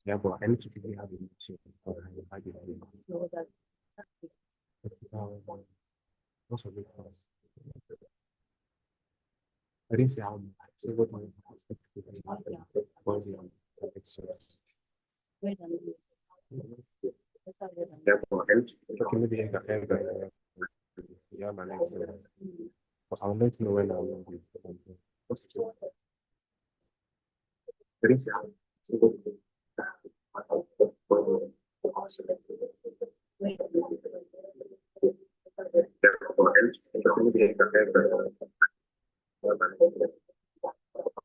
Yeah, but I need to quickly have a meeting. I did also because I didn't say how much. I said what my yeah, but I need to okay, maybe I can yeah, my next but I'll let you know when I will be. I didn't say how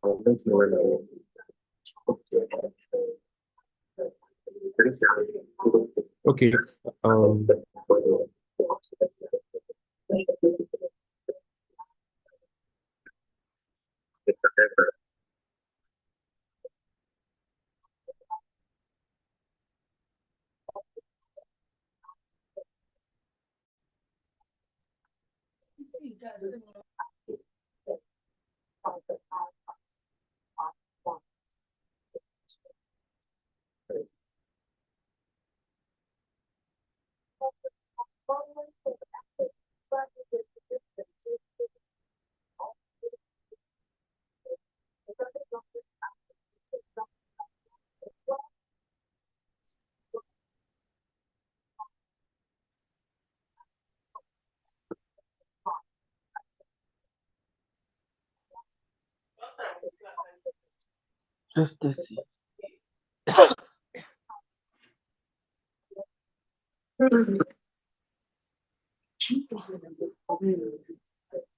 I'll let you know when I will. Okay. Um. Just 30.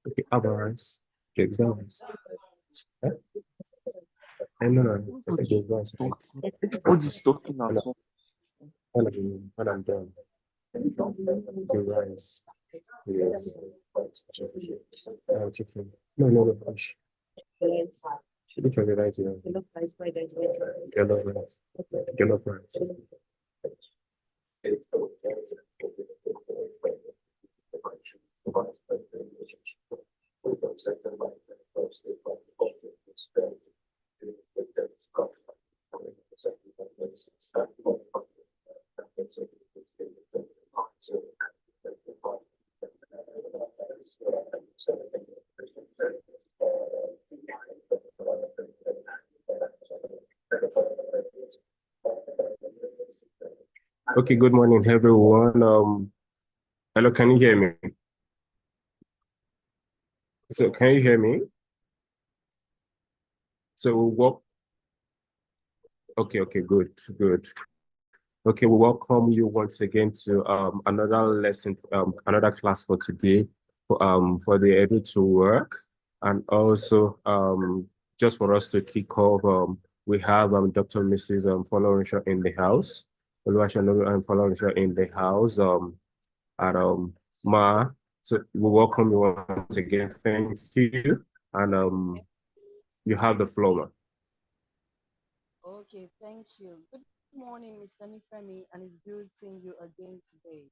Okay, otherwise, the exams. Eh? No. I said the exams. Everybody is talking as well. When I'm done, the rise. Yes. Chicken. No, fish. Which one did I do? Yellow rice. Yellow rice. Okay, good morning, everyone. Hello, can you hear me? So, can you hear me? So, what? Okay, good. Okay, we welcome you once again to another lesson, another class for today, for the Edu2Work, and also just for us to kick off, we have Dr. Mrs. Folorunsho in the house, Folorunsho in the house, and Ma. So we welcome you once again. Thank you, and you have the floor, Ma. Okay, thank you. Good morning, Mr. Nifemi, and it's good seeing you again today.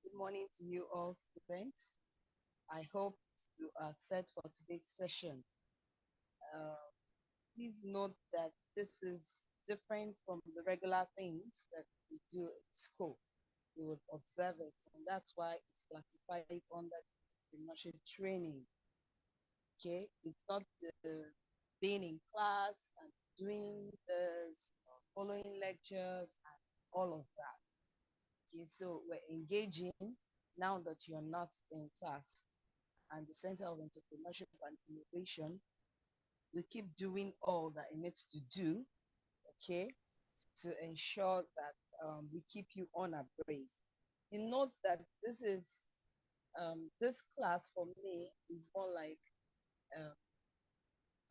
Good morning to you all, students. I hope you are set for today's session. Please note that this is different from the regular things that we do at school. You would observe it, and that's why it's classified under entrepreneurship training. Okay, it's not the being in class and doing this, following lectures and all of that. Okay, so we're engaging now that you're not in class. And the Center of Entrepreneurship and Innovation, we keep doing all that it needs to do, okay, to ensure that we keep you on abreast. You note that this class for me is more like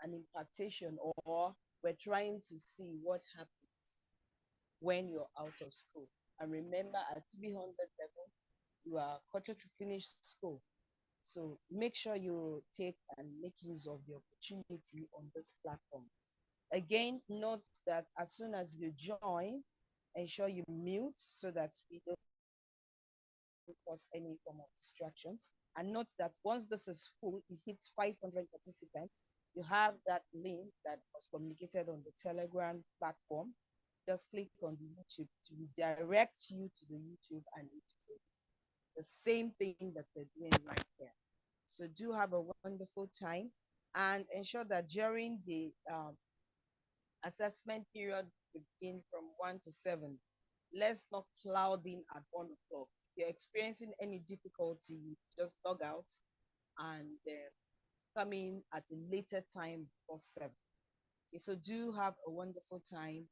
an impartation, or we're trying to see what happens when you're out of school. And remember, at 300 level, you are quarter to finish school. So make sure you take and make use of the opportunity on this platform. Again, note that as soon as you join, ensure you mute so that we don't cause any form of distractions. And note that once this is full, it hits 500 participants, you have that link that was communicated on the Telegram platform. Just click on the YouTube to redirect you to the YouTube, and it's the same thing that we're doing right here. So do have a wonderful time, and ensure that during the assessment period begin from 1 to 7. Let's not cloud in at 1 o'clock. If you're experiencing any difficulty, you just log out and come in at a later time before 7. Okay, so do have a wonderful time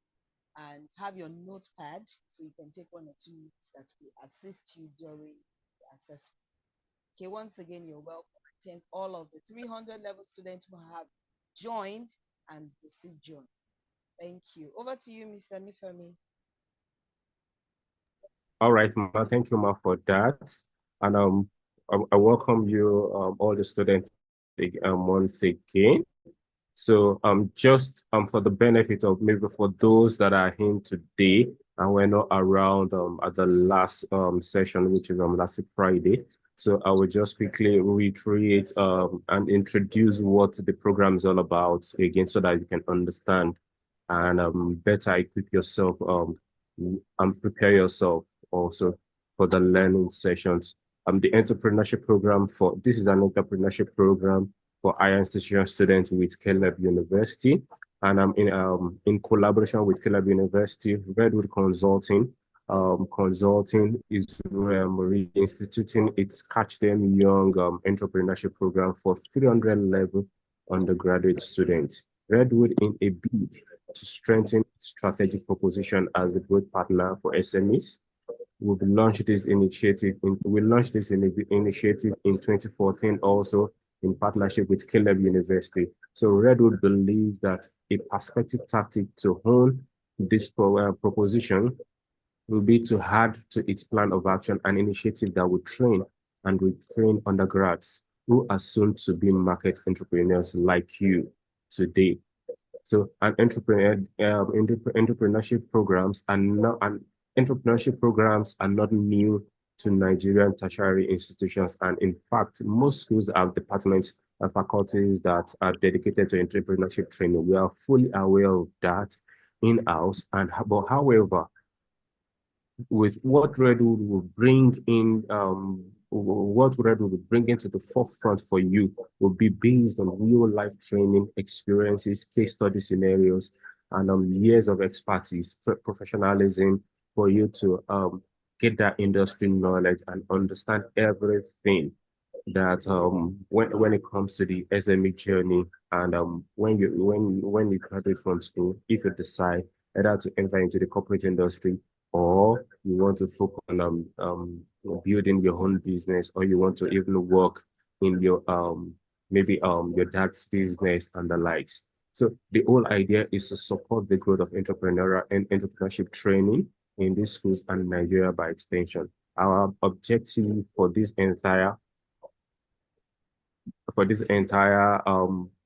and have your notepad so you can take 1 or 2 notes that will assist you during the assessment. Okay, once again, you're welcome. I thank all of the 300 level students who have joined and will still join. Thank you. Over to you, Mr. Nifemi. All right, Ma, thank you, Ma, for that. And I welcome you, all the students, once again. So just for the benefit of maybe for those that are in today and we're not around at the last session, which is last week Friday. So I will just quickly reiterate and introduce what the program is all about again, so that you can understand and better equip yourself and prepare yourself also for the learning sessions. The entrepreneurship program this is an entrepreneurship program for higher institution students with Caleb University, and I'm in collaboration with Caleb University, Redwood Consulting. Consulting is reinstituting its Catch Them Young entrepreneurship program for 300 level undergraduate students. Redwood, in a bid to strengthen its strategic proposition as a growth partner for SMEs, we launched this initiative in 2014, also in partnership with Caleb University. So Redwood believes that a perspective tactic to hone this proposition will be to add to its plan of action an initiative that will train and retrain undergrads who are soon to be market entrepreneurs like you today. So an entrepreneurship programs are not new to Nigerian tertiary institutions, and in fact, most schools have departments and faculties that are dedicated to entrepreneurship training. We are fully aware of that in-house, but however, with what Redwood will bring in, what Redwood will bring into the forefront for you will be based on real life training experiences, case study scenarios, and years of expertise, professionalism for you to get that industry knowledge and understand everything that when it comes to the SME journey, and when you graduate from school, if you decide either to enter into the corporate industry, or you want to focus on building your own business, or you want to even work in your maybe your dad's business and the likes. So the whole idea is to support the growth of entrepreneurial and entrepreneurship training in these schools and Nigeria by extension. Our objective for this entire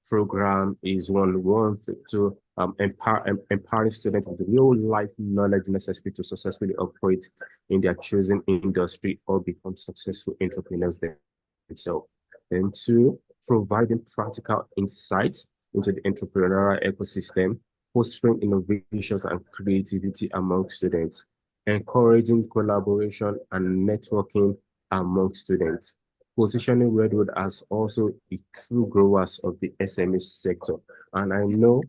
program is one to empower students with the real life knowledge necessary to successfully operate in their chosen industry or become successful entrepreneurs themselves. And two, providing practical insights into the entrepreneurial ecosystem, fostering innovations and creativity among students, encouraging collaboration and networking among students, positioning Redwood as also a true growers of the SME sector. And I know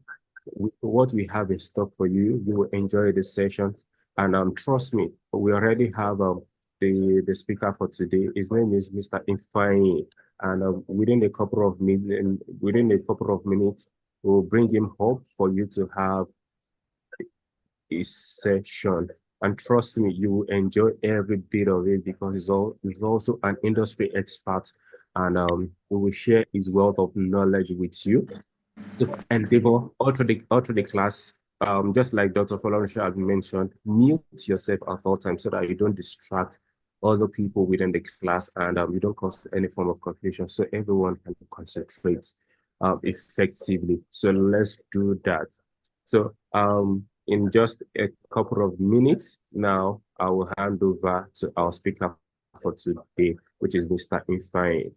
what we have in stock for you. You will enjoy the sessions. And trust me, we already have the speaker for today. His name is Mr. Ifeanyi. And within a couple of minutes, we'll bring him up for you to have a session. And trust me, you will enjoy every bit of it, because he's also an industry expert, and we will share his wealth of knowledge with you. So endeavor all through the class, just like Dr. Folorunsha had mentioned, mute yourself at all times so that you don't distract other people within the class and you don't cause any form of confusion so everyone can concentrate effectively. So let's do that. So in just a couple of minutes now, I will hand over to our speaker for today, which is Mr. Ifeanyi.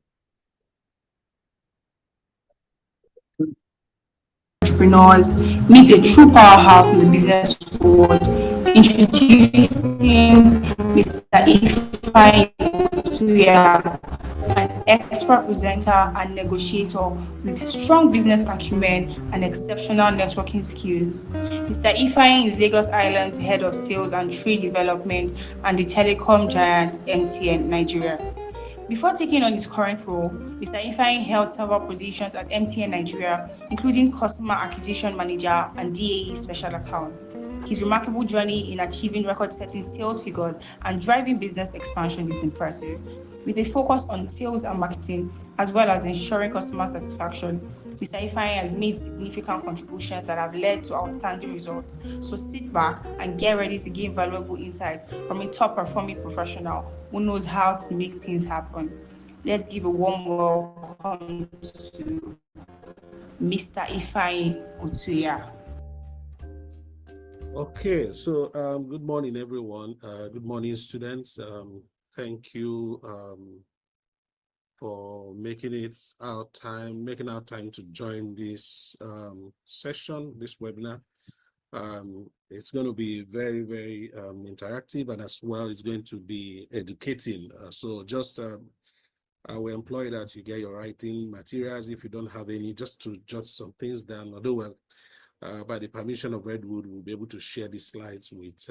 Entrepreneurs meet a true powerhouse in the business world. Introducing Mr. Ifeanyi Otuya, an expert presenter and negotiator with strong business acumen and exceptional networking skills. Mr. Ifeanyi is Lagos Island's head of sales and trade development and the telecom giant MTN Nigeria. Before taking on his current role, Mr. Ifeanyi held several positions at MTN Nigeria, including Customer Acquisition Manager and DAE Special Account. His remarkable journey in achieving record-setting sales figures and driving business expansion is impressive. With a focus on sales and marketing, as well as ensuring customer satisfaction, Mr. Ifeanyi has made significant contributions that have led to outstanding results. So sit back and get ready to gain valuable insights from a top-performing professional who knows how to make things happen. Let's give a warm welcome to Mr. Ifeanyi Otuya. Okay, so good morning, everyone. Good morning, students. Thank you for making our time to join this session, this webinar. It's going to be very, very interactive, and as well, it's going to be educating. So just I will employ that you get your writing materials. If you don't have any, just to jot some things down. Although, by the permission of Redwood, we'll be able to share the slides with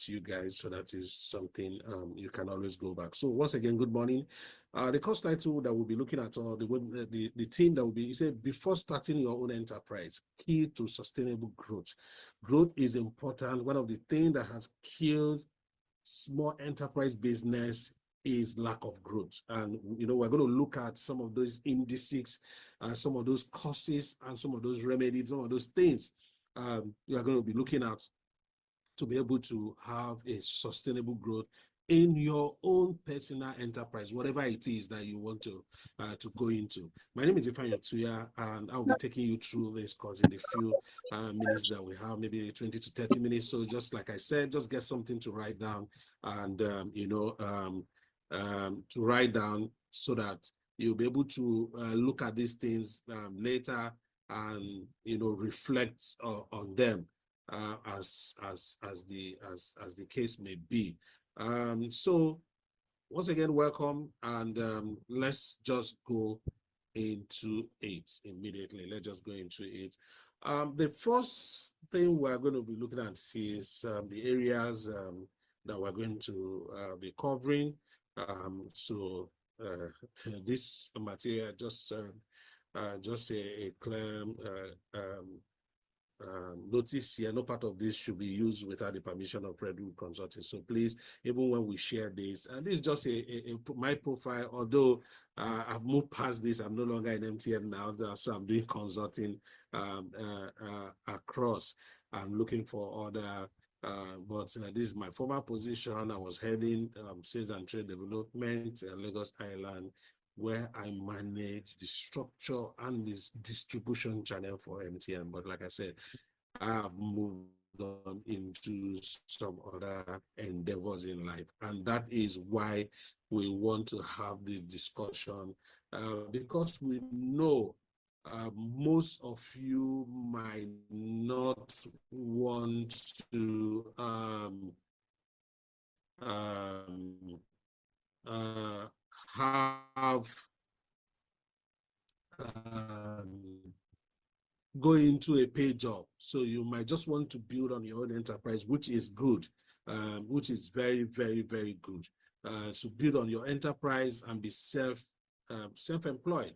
you guys, so that is something you can always go back. So once again, good morning. The course title that we'll be looking at, or the theme that will be, it said, before starting your own enterprise, key to sustainable growth. Growth is important. One of the things that has killed small enterprise business is lack of growth. And we're going to look at some of those indices, some of those causes, and some of those remedies, some of those things you are going to be looking at to be able to have a sustainable growth in your own personal enterprise, whatever it is that you want to go into. My name is Ifeanyi Otuya, and I'll be taking you through this course in a few minutes that we have, maybe 20 to 30 minutes. So just like I said, just get something to write down, and to write down, so that you'll be able to look at these things later and reflect on them as the case may be. So once again, welcome, and let's just go into it immediately. Let's just go into it. The first thing we're going to be looking at is the areas that we're going to be covering. So this material just a clear notice here. No part of this should be used without the permission of Redwood Consulting. So please, even when we share this, and this is just my profile, although I've moved past this, I'm no longer in MTN now, so I'm doing consulting across. I'm looking for other, but this is my former position. I was heading sales and trade development in Lagos Island, where I manage the structure and this distribution channel for MTN. But like I said, I have moved on into some other endeavors in life. And that is why we want to have this discussion, because we know most of you might not want to have go into a paid job. So you might just want to build on your own enterprise, which is good, which is very, very, very good. So build on your enterprise and be self-employed.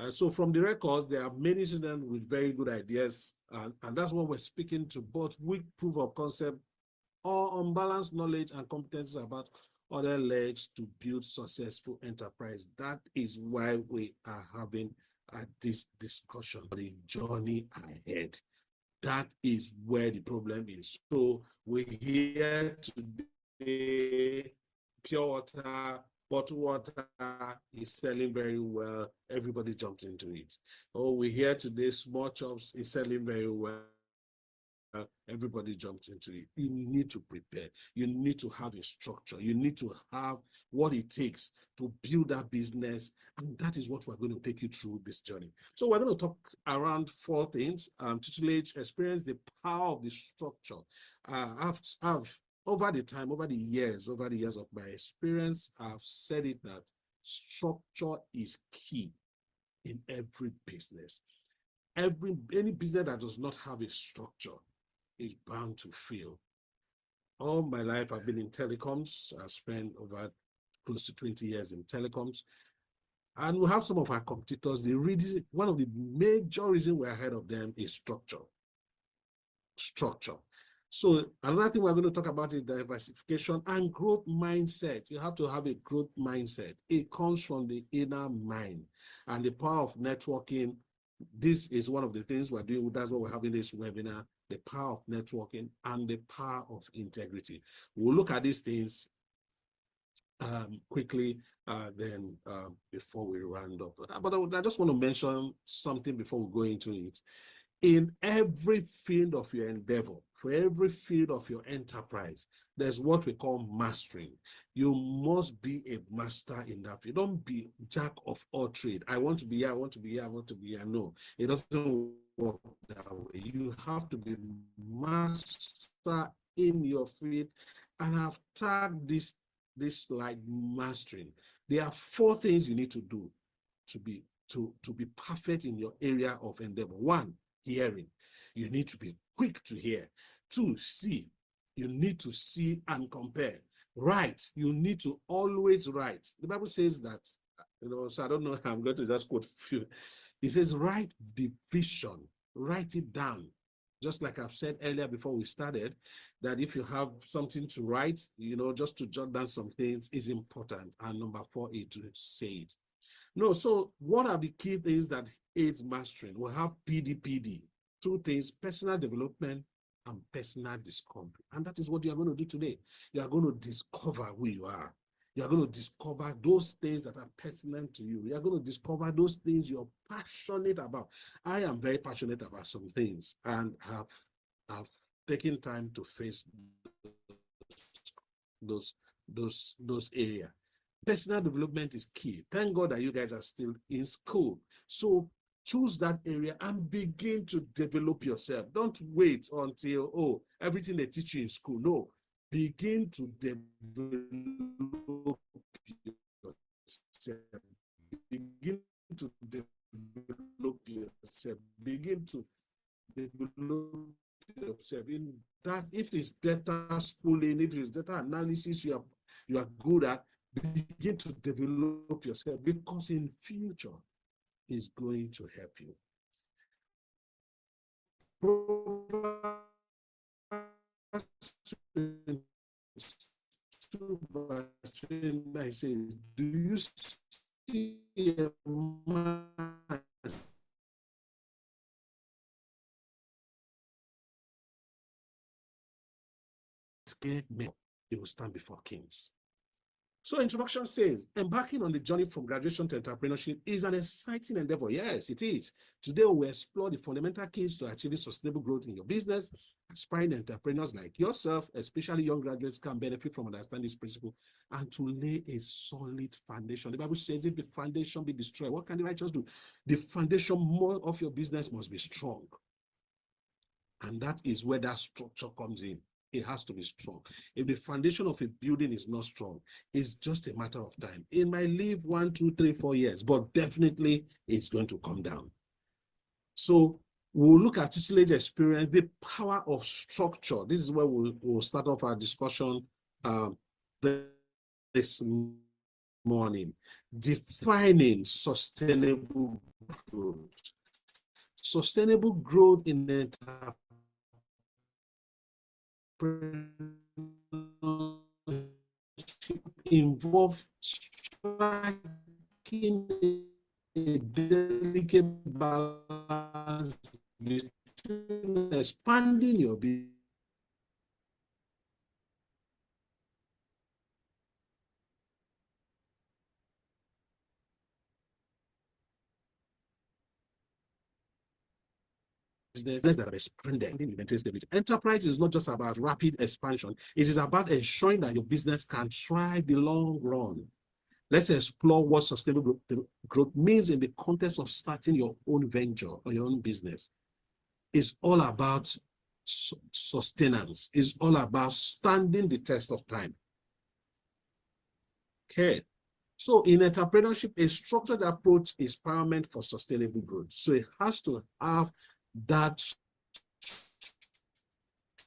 So from the records, there are many students with very good ideas, and that's what we're speaking to, both weak proof of concept or unbalanced knowledge and competencies about other legs to build successful enterprise. That is why we are having this discussion, the journey ahead. That is where the problem is. So we're here today, pure water, bottled water is selling very well. Everybody jumped into it. Oh, we're here today, small chops is selling very well. Everybody jumped into it. You need to prepare. You need to have a structure. You need to have what it takes to build that business. And that is what we're going to take you through this journey. So we're going to talk around 4 things. Tutelage, experience, the power of the structure. I've over the years of my experience, I've said it that structure is key in every business. Any business that does not have a structure is bound to fail. All my life, I've been in telecoms. I've spent over close to 20 years in telecoms. And we have some of our competitors. One of the major reasons we're ahead of them is structure. So another thing we're going to talk about is diversification and growth mindset. You have to have a growth mindset. It comes from the inner mind and the power of networking. This is one of the things we're doing. That's what we're having this webinar, the power of networking and the power of integrity. We'll look at these things quickly before we round up. But I just want to mention something before we go into it. In every field of your endeavor, for every field of your enterprise, there's what we call mastering. You must be a master in that field. Don't be jack of all trade. I want to be here, I want to be here, I want to be here. No, it doesn't work that way. You have to be master in your field, and I've tagged this like mastering. There are 4 things you need to do to be perfect in your area of endeavor. 1, hearing. You need to be quick to hear. 2, see. You need to see and compare. Write. You need to always write. The Bible says that, so I don't know, I'm going to just quote few. It says, write the vision. Write it down. Just like I've said earlier before we started, that if you have something to write, just to jot down some things is important. And number 4 is to say it. No, so what are the key things that aids mastering? We have PDPD, 2 things, personal development and personal discovery. And that is what you are going to do today. You are going to discover who you are. You are going to discover those things that are pertinent to you. You are going to discover those things you're passionate about. I am very passionate about some things and have taken time to face those areas. Personal development is key. Thank God that you guys are still in school. So choose that area and begin to develop yourself. Don't wait until, everything they teach you in school. No, begin to develop yourself. Begin to develop yourself. Begin to develop yourself. In that, if it's data spooling, if it's data analysis you are good at, begin to develop yourself, because in future is going to help you. I say, do you see a man scared men? They will stand before kings. So introduction says, embarking on the journey from graduation to entrepreneurship is an exciting endeavor. Yes, it is. Today, we explore the fundamental keys to achieving sustainable growth in your business. Aspiring entrepreneurs like yourself, especially young graduates, can benefit from understanding this principle and to lay a solid foundation. The Bible says, if the foundation be destroyed, what can the righteous do? The foundation of your business must be strong. And that is where that structure comes in. It has to be strong. If the foundation of a building is not strong, it's just a matter of time. It might live 1, 2, 3, 4 years, but definitely it's going to come down. So we'll look at tutelage experience, the power of structure. This is where we'll start off our discussion this morning. Defining sustainable growth. Sustainable growth in the involve striking a delicate balance between between expanding your business that have expanded in maintain stability. Enterprise is not just about rapid expansion. It is about ensuring that your business can thrive the long run. Let's explore what sustainable growth means in the context of starting your own venture or your own business. It's all about sustenance. It's all about standing the test of time. Okay. So in entrepreneurship, a structured approach is paramount for sustainable growth. So it has to have that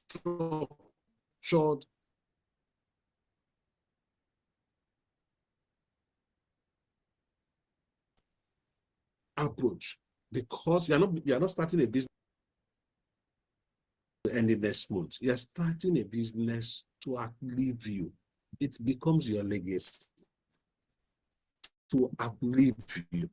structured approach, because you're not starting a business to end in next month. You're starting a business to outlive you. It becomes your legacy to outlive you.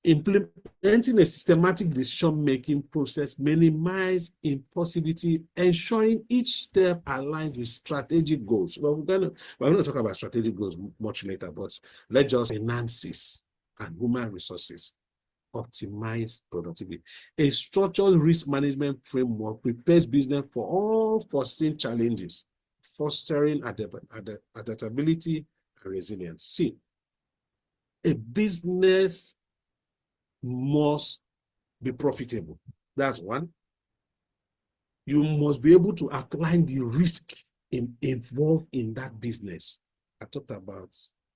Implementing a systematic decision-making process minimizes impossibility, ensuring each step aligns with strategic goals. Well, we're going to talk about strategic goals much later, but let's just finances and human resources optimize productivity. A structured risk management framework prepares business for all foreseen challenges, fostering adaptability and resilience. See, a business must be profitable. That's one. You must be able to outline the risk involved in that business. I talked about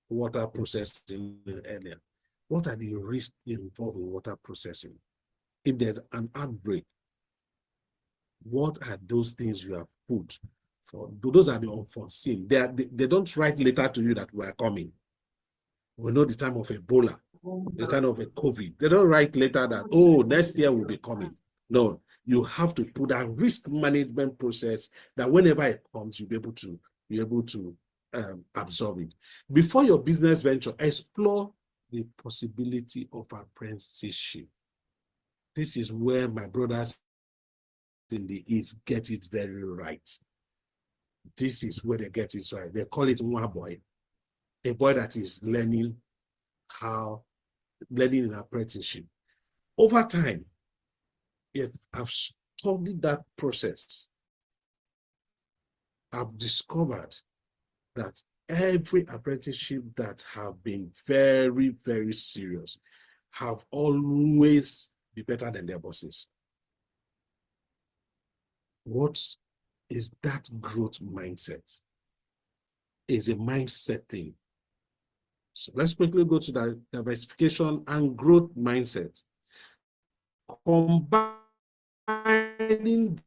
water processing earlier. What are the risks involved in water processing? If there's an outbreak, what are those things you have put for? Those are the unforeseen. They don't write later to you that we are coming. We know the time of Ebola, the time of a COVID. They don't write later that, oh, next year will be coming. No, you have to put that risk management process that whenever it comes, you'll be able to absorb it. Before your business venture, explore the possibility of apprenticeship. This is where my brothers in the East get it very right. This is where they get it right. They call it one boy, a boy that is learning an apprenticeship. Over time, if I've studied that process, I've discovered that every apprenticeship that have been very, very serious have always been better than their bosses. What is that growth mindset? Is a mindset thing. So let's quickly go to the diversification and growth mindset. Combining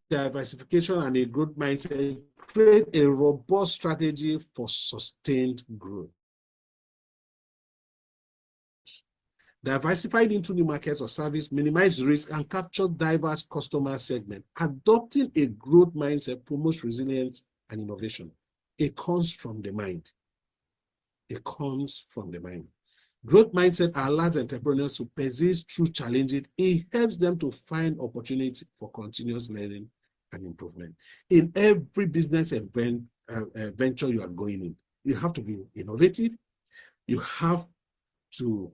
diversification and a growth mindset create a robust strategy for sustained growth. Diversified into new markets or service, minimize risk, and capture diverse customer segments. Adopting a growth mindset promotes resilience and innovation. It comes from the mind. It comes from the mind. Growth mindset allows entrepreneurs to persist through challenges. It helps them to find opportunity for continuous learning and improvement. In every business venture you are going in, you have to be innovative. You have to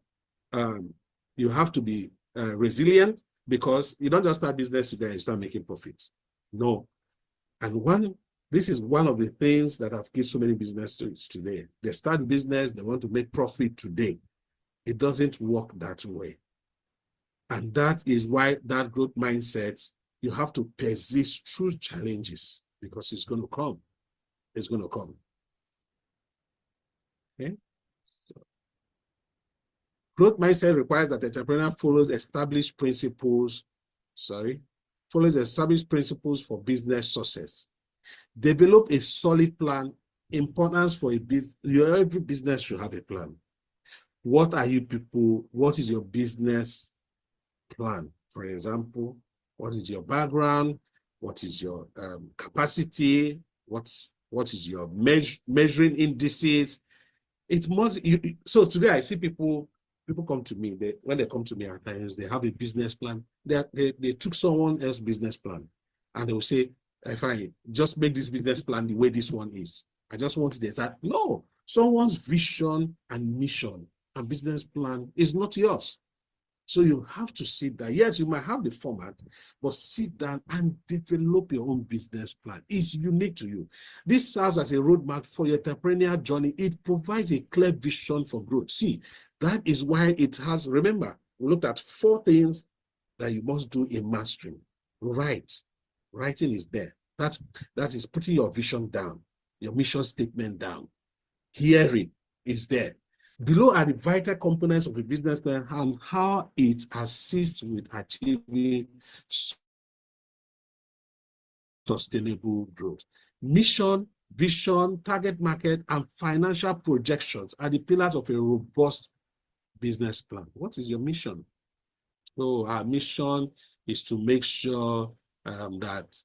be resilient, because you don't just start business today and start making profits. No. And this is one of the things that have killed so many businesses today. They start business, they want to make profit today. It doesn't work that way. And that is why that growth mindset, you have to persist through challenges, because it's going to come. It's going to come. Okay? Growth mindset requires that the entrepreneur follows established principles for business success. Develop a solid plan. Importance for a business. Every business should have a plan. What are you people? What is your business plan? For example, what is your background? What is your capacity? What is your measuring indices? It must. So today I see people come to me. When they come to me at times, they have a business plan. they took someone else's business plan and they will say, fine, just make this business plan the way this one is. I just want it exact. No, someone's vision and mission and business plan is not yours. So you have to sit down. Yes, you might have the format, but sit down and develop your own business plan. It's unique to you. This serves as a roadmap for your entrepreneurial journey. It provides a clear vision for growth. See, that is why it has, remember, we looked at 4 things that you must do in mastering. Write. Writing is there. That is putting your vision down, your mission statement down. Hearing is there. Below are the vital components of a business plan and how it assists with achieving sustainable growth. Mission, vision, target market, and financial projections are the pillars of a robust business plan. What is your mission? So our mission is to make sure that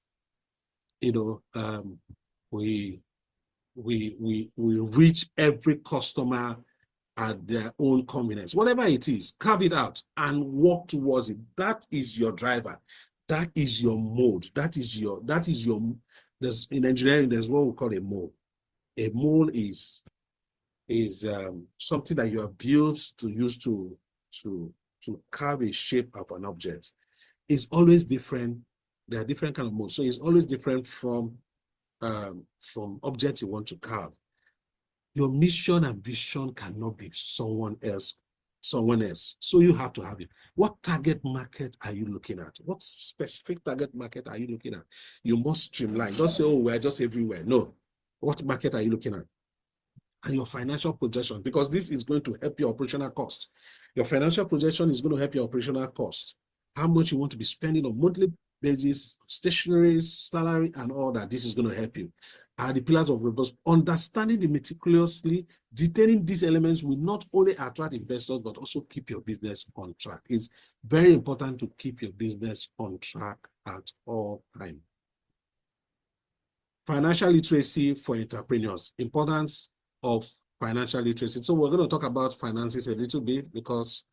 we reach every customer at their own convenience. Whatever it is, carve it out and work towards it. That is your driver. That is your mode. There's, in engineering, there's what we call a mode. A mode is something that you have built to use to carve a shape of an object. It's always different. There are different kind of modes. So it's always different from objects you want to carve. Your mission and vision cannot be someone else. So you have to have it. What target market are you looking at? What specific target market are you looking at? You must streamline. Don't say, oh, we're just everywhere. No. What market are you looking at? And your financial projection, because this is going to help your operational cost. Your financial projection is going to help your operational cost. How much you want to be spending on monthly basis, stationaries, salary, and all that. This is going to help you. Are the pillars of robust. Understanding the meticulously, detailing these elements will not only attract investors, but also keep your business on track. It's very important to keep your business on track at all times. Financial literacy for entrepreneurs. Importance of financial literacy. So we're going to talk about finances a little bit because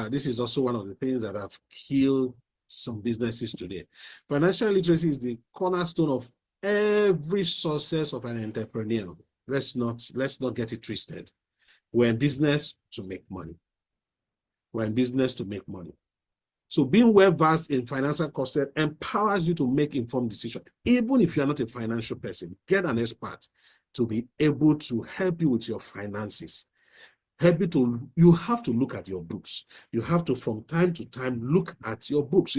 this is also one of the things that have killed some businesses today. Financial literacy is the cornerstone of every success of an entrepreneur. Let's not get it twisted. We're in business to make money. We're in business to make money. So being well-versed in financial concept empowers you to make informed decisions. Even if you're not a financial person, get an expert to be able to help you with your finances. You have to look at your books. You have to, from time to time, look at your books.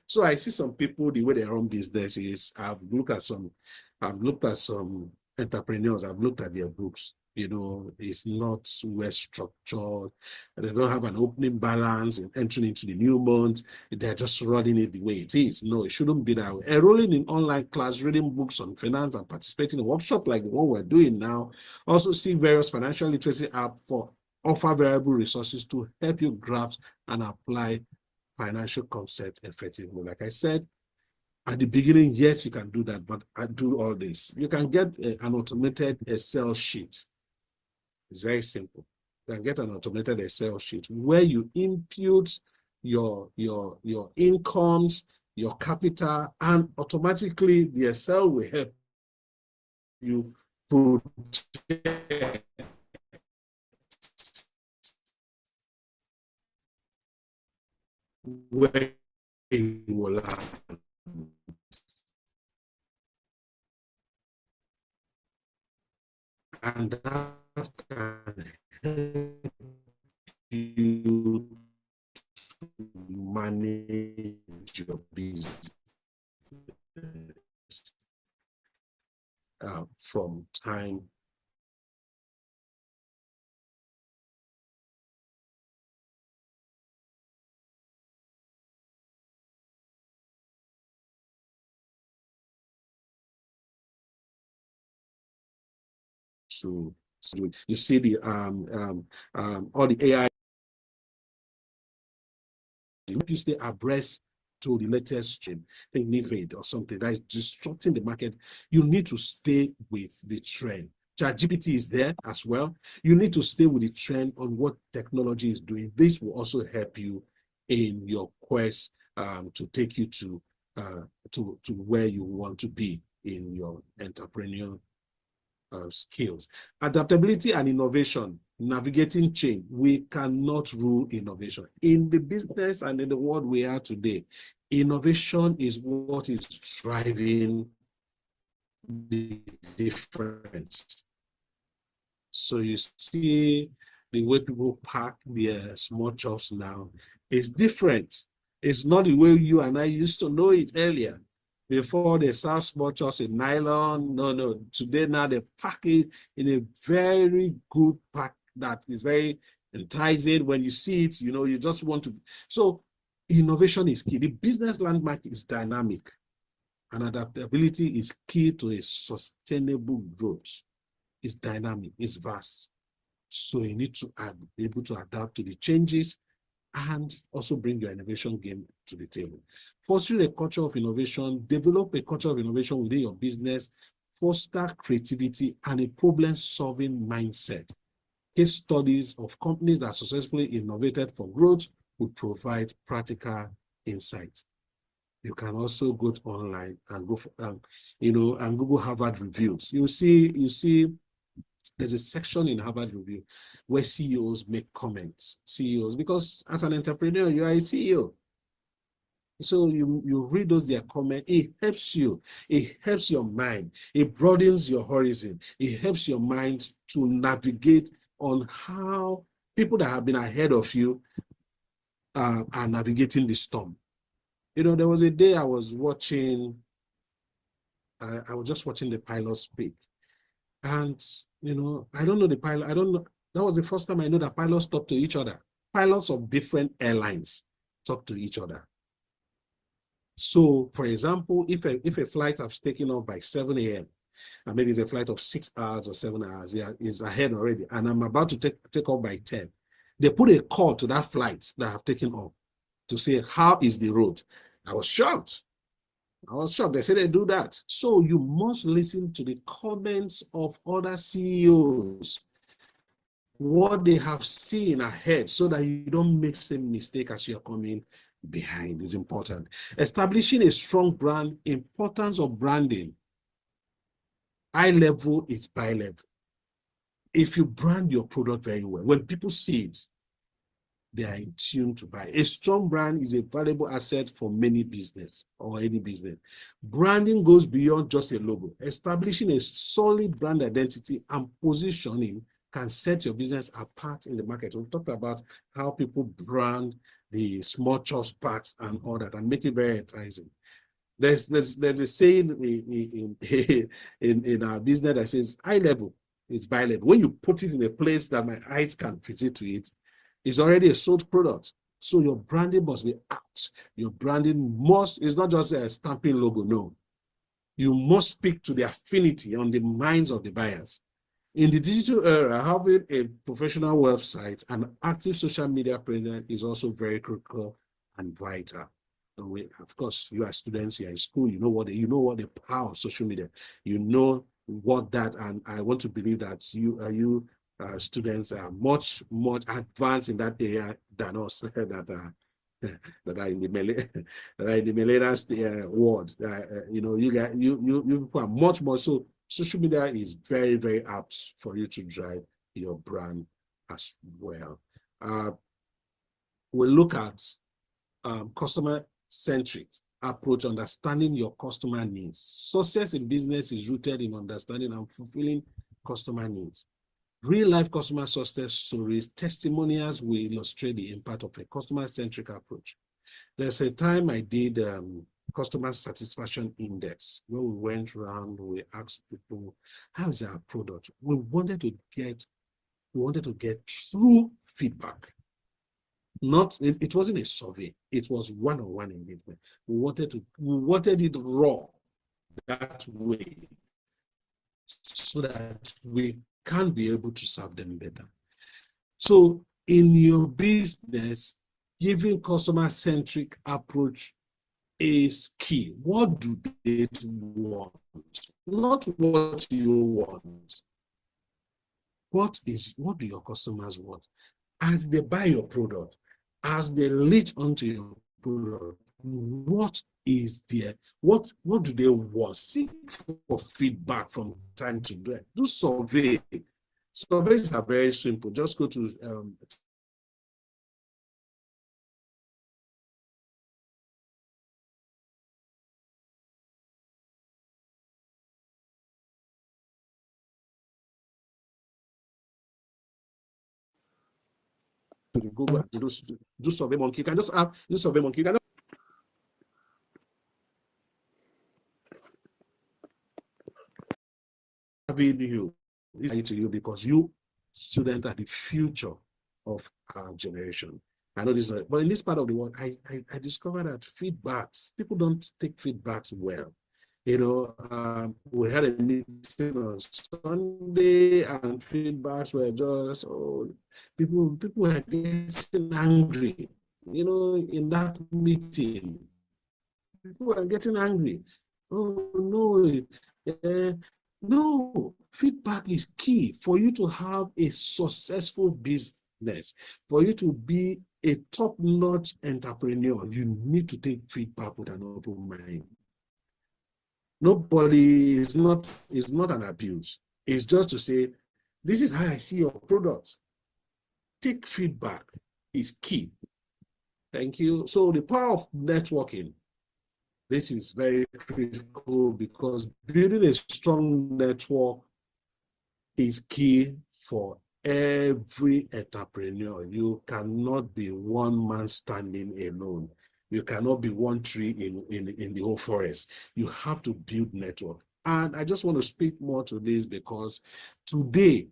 So I see some people, the way they run businesses, I've looked at some entrepreneurs, I've looked at their books. It's not well structured. They don't have an opening balance and entering into the new month. They're just running it the way it is. No, it shouldn't be that way. Enrolling in online class, reading books on finance, and participating in workshops like the one we're doing now. Also see various financial literacy apps for offer variable resources to help you grasp and apply financial concepts effectively. Like I said, at the beginning, yes, you can do that, but I do all this. You can get an automated Excel sheet. It's very simple. You can get an automated Excel sheet where you input your incomes, your capital, and automatically the Excel will help you project where you will land. And that can help you to manage your business from time to you see the all the AI you stay abreast to the latest thing or something that is disrupting the market. You need to stay with the trend. ChatGPT is there as well. You need to stay with the trend on what technology is doing. This will also help you in your quest to take you to where you want to be in your entrepreneurial skills. Adaptability and innovation, navigating change. We cannot rule innovation. In the business and in the world we are today, innovation is what is driving the difference. So you see the way people pack their small chops now is different. It's not the way you and I used to know it earlier. Before they serve small chops in nylon, no. Today now they pack it in a very good pack that is very enticing. When you see it, you know, you just want to. So innovation is key. The business landmark is dynamic, and adaptability is key to a sustainable growth. It's dynamic, it's vast. So you need to be able to adapt to the changes and also bring your innovation game to the table. Foster a culture of innovation, develop a culture of innovation within your business, foster creativity and a problem-solving mindset. Case studies of companies that successfully innovated for growth will provide practical insight. You can also go to online and go for, and Google Harvard reviews. You see there's a section in Harvard Review where CEOs make comments. CEOs, because as an entrepreneur, you are a CEO. So you read those their comments. It helps you. It helps your mind. It broadens your horizon. It helps your mind to navigate on how people that have been ahead of you are navigating the storm. You know, there was a day I was watching. I was just watching the pilots speak. And, you know, I don't know the pilot. I don't know. That was the first time I know that pilots talk to each other. Pilots of different airlines talk to each other. So, for example, if a flight has taken off by 7 a.m., and maybe it's a flight of 6 hours or 7 hours, yeah, is ahead already, and I'm about to take off by 10, they put a call to that flight that have taken off to say, how is the road? I was shocked. They said they do that. So you must listen to the comments of other CEOs, what they have seen ahead, so that you don't make the same mistake as you're coming behind. Is important. Establishing a strong brand, importance of branding. High level is by level. If you brand your product very well, when people see it, they are in tune to buy. A strong brand is a valuable asset for many business or any business. Branding goes beyond just a logo. Establishing a solid brand identity and positioning can set your business apart in the market. We've talked about how people brand the small chops packs and all that and make it very enticing. There's a saying in our business that says high level is buy level. When you put it in a place that my eyes can visit to it, it's already a sold product. So your branding must be out. Your branding it's not just a stamping logo, no. You must speak to the affinity on the minds of the buyers. In the digital era, having a professional website and active social media presence is also very critical and vital. Of course, you are students, you are in school, you know what the power of social media. You know what that, and I want to believe that you students are much advanced in that area than us that are in the millennials world. You people are much more so. Social media is very, very apt for you to drive your brand as well. We'll look at customer-centric approach, understanding your customer needs. Success in business is rooted in understanding and fulfilling customer needs. Real-life customer success stories, testimonials will illustrate the impact of a customer-centric approach. There's a time I did customer satisfaction index. When we went around, we asked people, how is our product? We wanted to get true feedback. It wasn't a survey, it was one-on-one engagement. We wanted it raw that way, so that we can be able to serve them better. So in your business, giving customer-centric approach is key. What do they want? Not what you want. What do your customers want? And they buy your product. as they lead onto your product, what is there? What do they want? Seek for feedback from time to time. Do survey. Surveys are very simple. Just go to Google and do Survey Monkey. You can just have do Survey Monkey. You can having you is to you because you students are the future of our generation. I know this, but in this part of the world, I discovered that feedbacks, people don't take feedbacks well. You know, we had a meeting on Sunday, and feedbacks were just, people were getting angry. You know, in that meeting, people were getting angry. Oh no, no, feedback is key for you to have a successful business, for you to be a top-notch entrepreneur. You need to take feedback with an open mind. Nobody is not an abuse. It's just to say, this is how I see your product. Take feedback is key. Thank you. So the power of networking. This is very critical because building a strong network is key for every entrepreneur. You cannot be one man standing alone. You cannot be one tree in the whole forest. You have to build network. And I just want to speak more to this because today,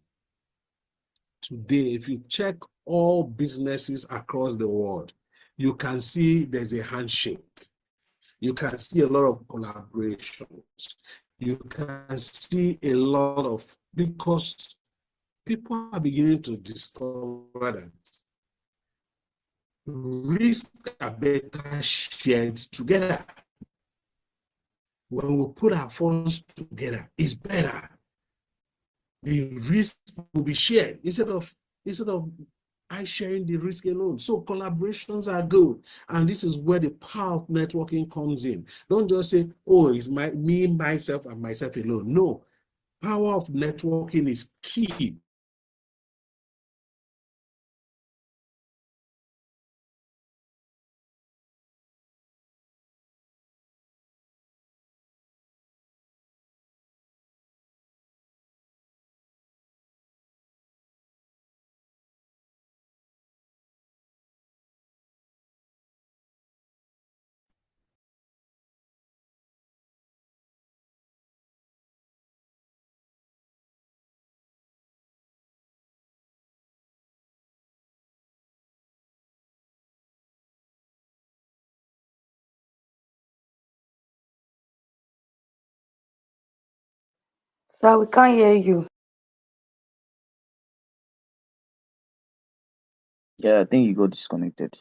if you check all businesses across the world, you can see there's a handshake. You can see a lot of collaborations. You can see a lot of, because people are beginning to discover that risks are better shared together. When we put our funds together, it's better. The risk will be shared instead of I sharing the risk alone. So collaborations are good. And this is where the power of networking comes in. Don't just say, oh, it's me, myself, and myself alone. No. Power of networking is key. Sir, we can't hear you. Yeah, I think you got disconnected.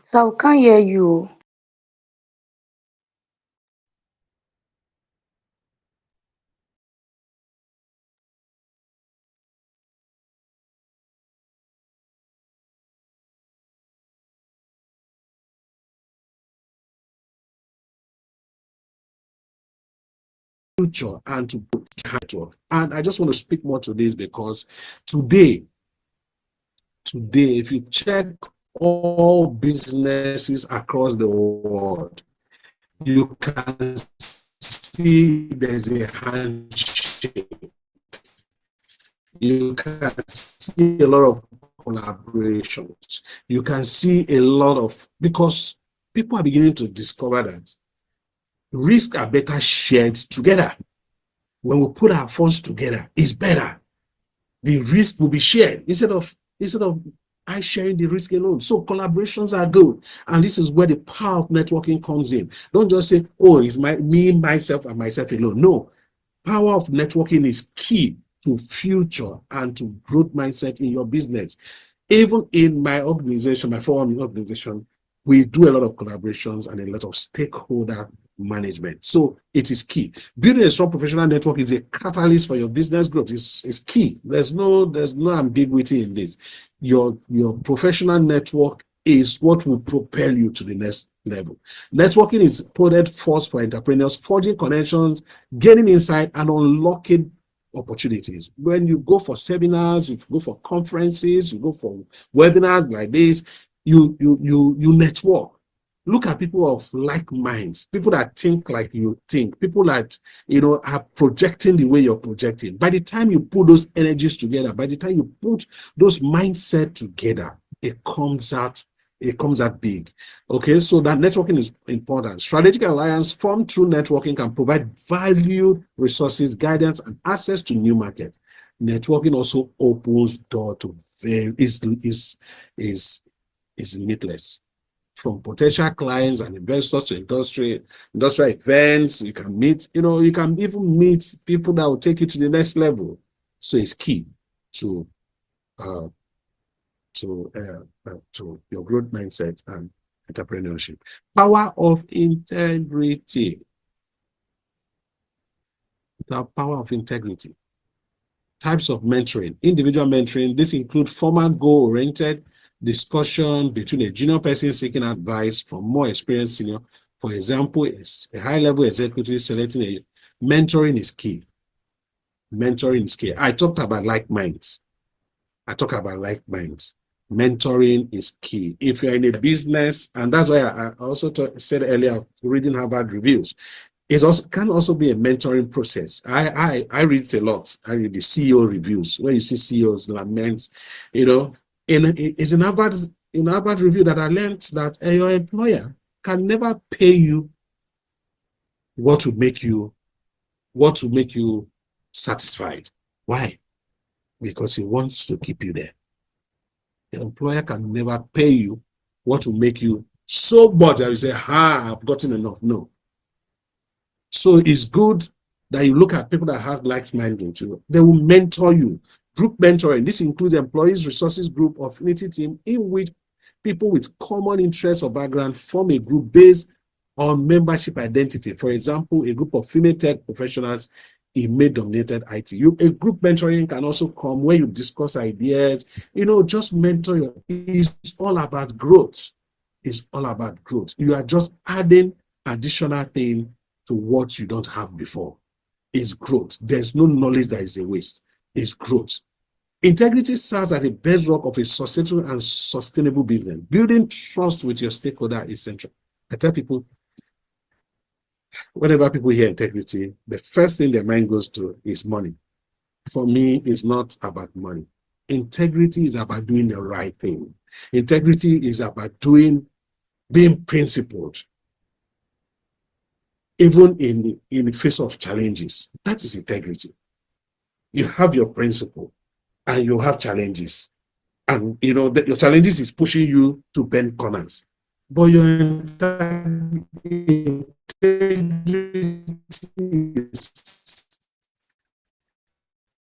Sir, we can't hear you. Future and to put network. And I just want to speak more to this because today, if you check all businesses across the world, you can see there's a handshake. You can see a lot of collaborations. You can see a lot of, because people are beginning to discover that risks are better shared together. When we put our funds together, it's better. The risk will be shared instead of I sharing the risk alone. So collaborations are good. And this is where the power of networking comes in. Don't just say, oh, it's me, myself, and myself alone. No. Power of networking is key to future and to growth mindset in your business. Even in my organization, my foreign organization, we do a lot of collaborations and a lot of stakeholder management. So it is key. Building a strong professional network is a catalyst for your business growth. It's key. There's no ambiguity in this. Your professional network is what will propel you to the next level. Networking is potent force for entrepreneurs, forging connections, gaining insight, and unlocking opportunities. When you go for seminars, you go for conferences, you go for webinars like this, you network. Look at people of like minds, people that think like you think, people that are projecting the way you're projecting. By the time you put those energies together, by the time you put those mindset together, it comes out big. Okay, so that networking is important. Strategic alliance formed through networking can provide valued resources, guidance, and access to new market. Networking also opens door to is limitless. From potential clients and investors to industrial events, you can meet, you can even meet people that will take you to the next level. So it's key to your growth mindset and entrepreneurship. Power of integrity. The power of integrity. Types of mentoring. Individual mentoring. This includes formal goal-oriented discussion between a junior person seeking advice from more experienced senior. For example, a high-level executive selecting a mentoring is key. Mentoring is key. I talked about like minds. Mentoring is key. If you're in a business, and that's why I also said earlier, reading Harvard reviews, can also be a mentoring process. I read it a lot. I read the CEO reviews, where you see CEOs lament, it's in Harvard review that I learned that your employer can never pay you what will make you satisfied. Why? Because he wants to keep you there. The employer can never pay you what will make you so much that you say, I've gotten enough. No. So it's good that you look at people that have like-minded too. They will mentor you. Group mentoring. This includes employees resources group or affinity team in which people with common interests or background form a group based on membership identity. For example, a group of female tech professionals in male-dominated IT. A group mentoring can also come where you discuss ideas. Just mentor. It's all about growth. It's all about growth. You are just adding additional thing to what you don't have before. It's growth. There's no knowledge that is a waste. It's growth. Integrity serves as a bedrock of a successful and sustainable business. Building trust with your stakeholder is essential. I tell people, whenever people hear integrity, the first thing their mind goes to is money. For me, it's not about money. Integrity is about doing the right thing. Integrity is about being principled, even in the face of challenges. That is integrity. You have your principle and you have challenges. And your challenges is pushing you to bend corners. But your integrity is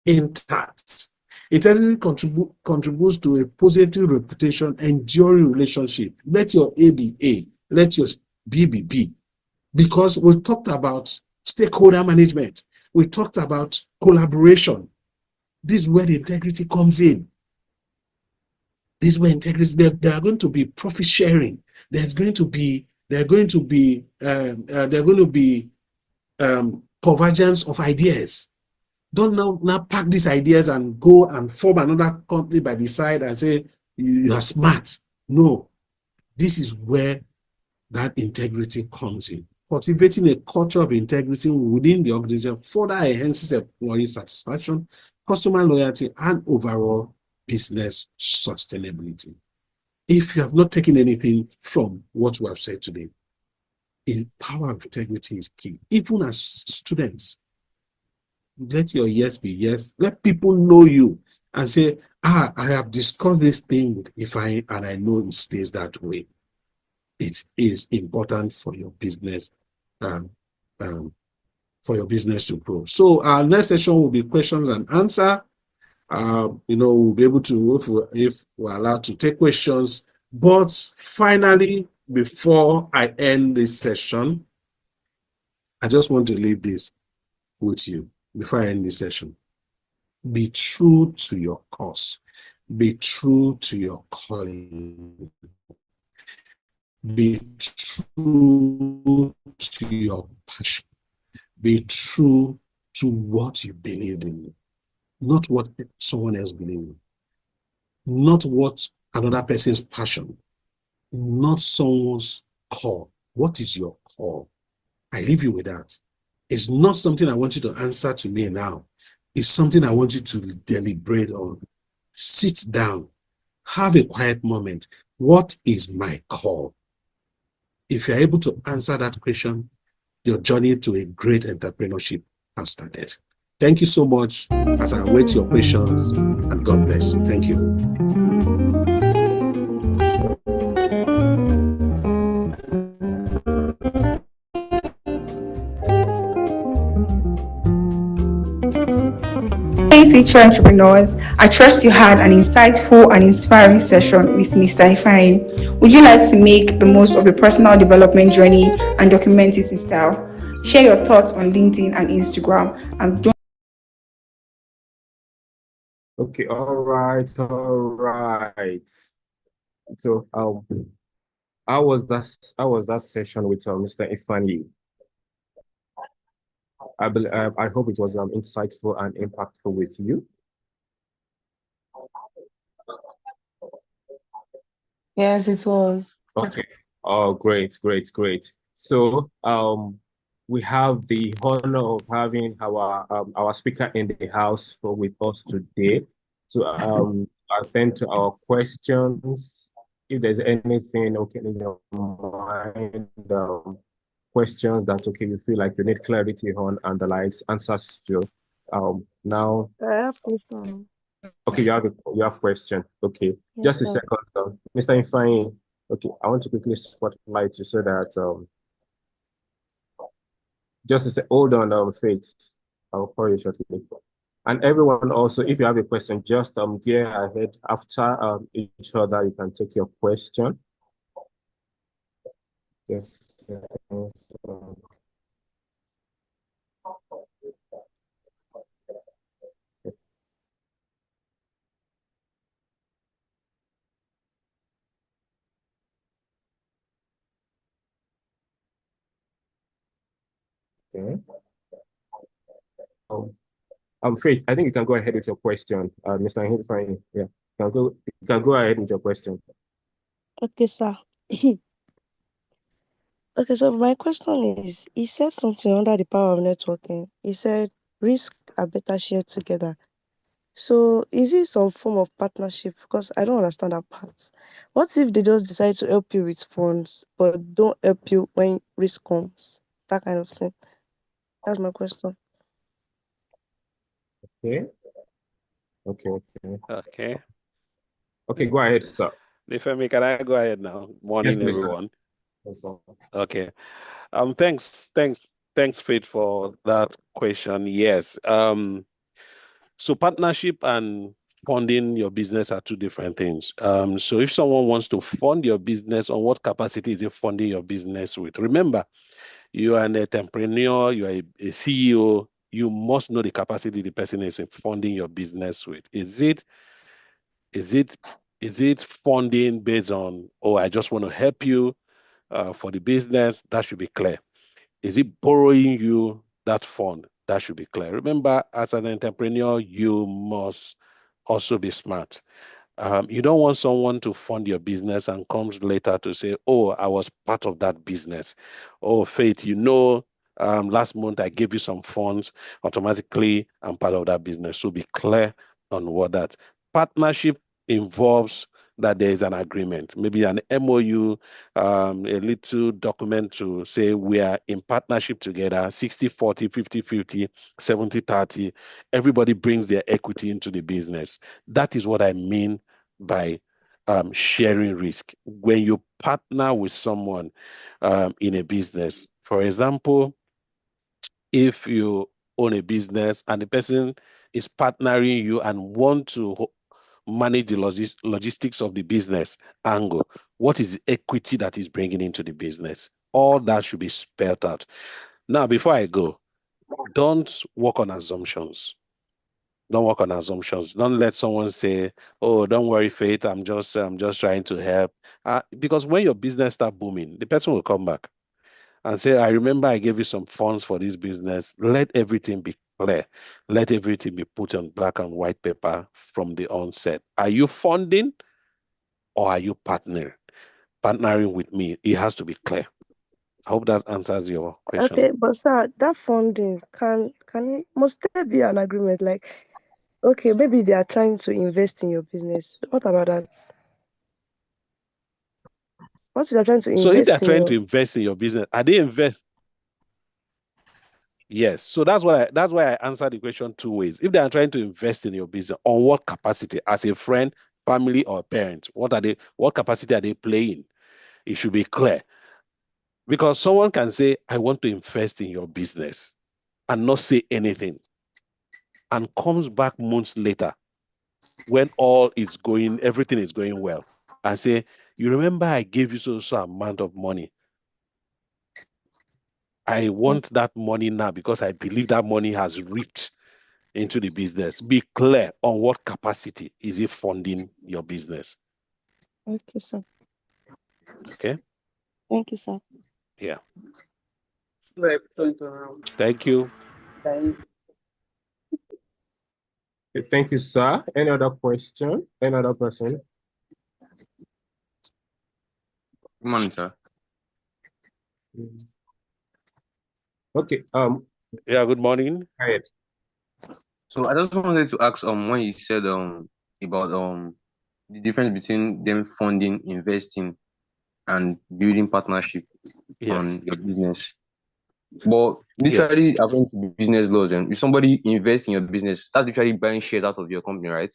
intact. Integrity contributes to a positive reputation, enduring relationship. Let your A be A. Let your B be B. Because we talked about stakeholder management. We talked about collaboration. This is where the integrity comes in. This is where integrity, there are going to be profit sharing. There's going to be convergence of ideas. Don't now pack these ideas and go and form another company by the side and say you are smart. No, this is where that integrity comes in. Cultivating a culture of integrity within the organization further enhances employee satisfaction, customer loyalty, and overall business sustainability. If you have not taken anything from what we have said today, the power of integrity is key. Even as students, let your yes be yes. Let people know you and say, I have discussed this thing with Ifeanyi and I know it stays that way. It is important for your business for your business to grow. So our next session will be questions and answer. We'll be able to, if we're allowed to take questions. But finally, before I end this session, I just want to leave this with you before I end this session. Be true to your cause. Be true to your calling. Be true to your passion. Be true to what you believe in, not what someone else believes in, not what another person's passion, not someone's call. What is your call? I leave you with that. It's not something I want you to answer to me now. It's something I want you to deliberate on. Sit down. Have a quiet moment. What is my call? If you're able to answer that question, your journey to a great entrepreneurship has started. Thank you so much as I await your questions, and God bless. Thank you. Hey, future entrepreneurs, I trust you had an insightful and inspiring session with Mr. Ifeanyi. Would you like to make the most of your personal development journey and document it in style? Share your thoughts on LinkedIn and Instagram and join. Okay, all right. So how was that session with Mr. Ifeanyi? I hope it was insightful and impactful with you. Yes, it was. Okay. Oh, great. So we have the honor of having our speaker in the house with us today to attend to our questions. If there's anything okay in your mind, questions that you feel like you need clarity on and the likes, answers to now. I have question. Okay, you have question. Okay, Yes, just a sir. second, Mr. Ifeanyi. Okay, I want to quickly spotlight you so that just to say, hold on, Faith. I'll call you shortly. And everyone also, if you have a question, just go ahead after each other. You can take your question. Just okay. Faith, I think you can go ahead with your question, Mr. Ifeanyi. Yeah, you can go ahead with your question. Okay, sir. Okay, so my question is, he said something under the power of networking. He said risk are better shared together. So is it some form of partnership? Because I don't understand that part. What if they just decide to help you with funds, but don't help you when risk comes? That kind of thing. That's my question. Okay. Okay. Go ahead, sir. Ifemi, can I go ahead now? Yes, Morning, please, sir. everyone. Yes, sir. Okay. Thanks, Faith, for that question. Yes. So partnership and funding your business are two different things. So if someone wants to fund your business, on what capacity is it funding your business with? Remember, you are an entrepreneur, you are a CEO, you must know the capacity the person is funding your business with. Is it funding based on, oh, I just want to help you for the business? That should be clear. Is it borrowing you that fund? That should be clear. Remember, as an entrepreneur, you must also be smart. You don't want someone to fund your business and comes later to say, oh, I was part of that business. Oh, Faith, last month I gave you some funds. Automatically, I'm part of that business. So be clear on what that partnership involves, that there is an agreement, maybe an MOU, a little document to say we are in partnership together, 60-40, 50-50, 70-30. Everybody brings their equity into the business. That is what I mean by sharing risk. When you partner with someone in a business, for example, if you own a business and the person is partnering you and want to manage the logistics of the business angle, what is the equity that is bringing into the business? All that should be spelled out. Now, before I go, don't work on assumptions. Don't work on assumptions. Don't let someone say, "Oh, don't worry, Faith. I'm just trying to help." Because when your business start booming, the person will come back and say, "I remember I gave you some funds for this business." Let everything be clear. Let everything be put on black and white paper from the onset. Are you funding or are you partnering with me? It has to be clear. I hope that answers your question. Okay, but sir, that funding must there be an agreement? Like, okay, maybe they are trying to invest in your business. What about that? What if they are trying to So if they're invest in trying to your invest in your business, are they invest? Yes. So that's why I answered the question two ways. If they are trying to invest in your business, on what capacity? As a friend, family, or parent? What capacity are they playing? It should be clear. Because someone can say, "I want to invest in your business," and not say anything, and comes back months later when everything is going well, and say, "You remember I gave you so amount of money. I want that money now because I believe that money has reaped into the business." Be clear on what capacity is it funding your business. Okay, sir. Okay. Thank you, sir. Yeah. Right. Thank you. Thank you, sir. Any other question? Any other person? Good morning, sir. Okay. Yeah. Good morning. Go ahead. So I just wanted to ask when you said about the difference between them funding, investing, and building partnership Yes. on your business. But Yes. literally according to business laws, and if somebody invests in your business, that's literally buying shares out of your company, right?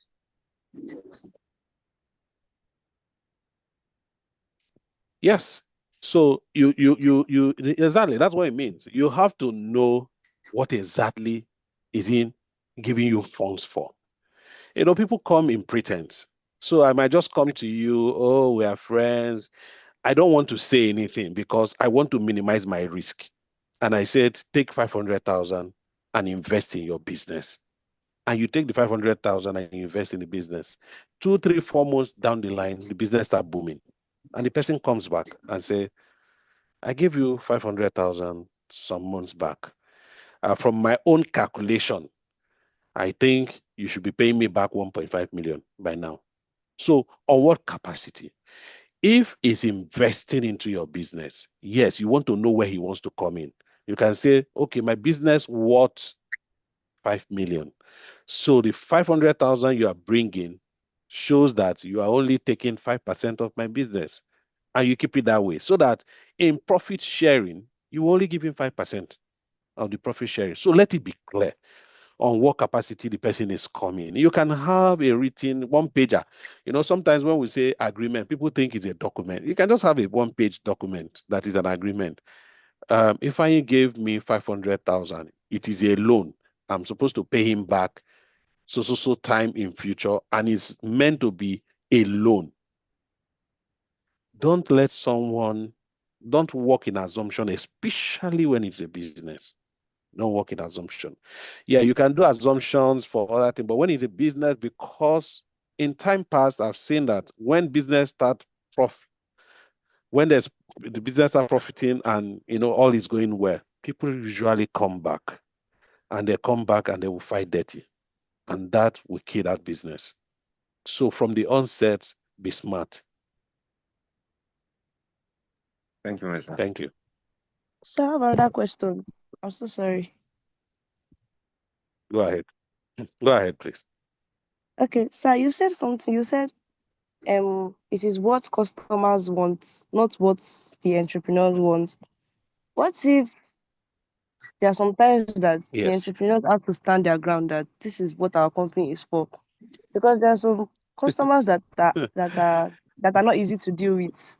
Yes. So you exactly, that's what it means. You have to know what exactly is in giving you funds for. People come in pretense. So I might just come to you, "Oh, we are friends." I don't want to say anything because I want to minimize my risk. And I said, "Take 500,000 and invest in your business." And you take the 500,000 and you invest in the business. 2, 3, 4 months down the line, the business start booming. And the person comes back and say, "I gave you 500,000 some months back. From my own calculation, I think you should be paying me back 1.5 million by now." So on what capacity? If he's investing into your business, yes, you want to know where he wants to come in. You can say, "Okay, my business worth 5 million. So the 500,000 you are bringing shows that you are only taking 5% of my business." And you keep it that way so that in profit sharing, you only give him 5% of the profit sharing. So let it be clear on what capacity the person is coming. You can have a written one-pager. Sometimes when we say agreement, people think it's a document. You can just have a one-page document that is an agreement. If I gave me 500,000, it is a loan. I'm supposed to pay him back so time in future, and it's meant to be a loan. Don't work in assumption, especially when it's a business. Don't work in assumption. Yeah, you can do assumptions for other things, but when it's a business, because in time past, I've seen that when the business start profiting and all is going well, people usually come back, and they come back and they will fight dirty, and that will kill that business. So from the onset, be smart. Thank you, sir. Thank you. So I have another question. I'm so sorry. Go ahead. Go ahead, please. Okay, sir, you said something. You said it is what customers want, not what the entrepreneurs want. What if there are sometimes that the Yes. entrepreneurs have to stand their ground that this is what our company is for? Because there are some customers that are not easy to deal with.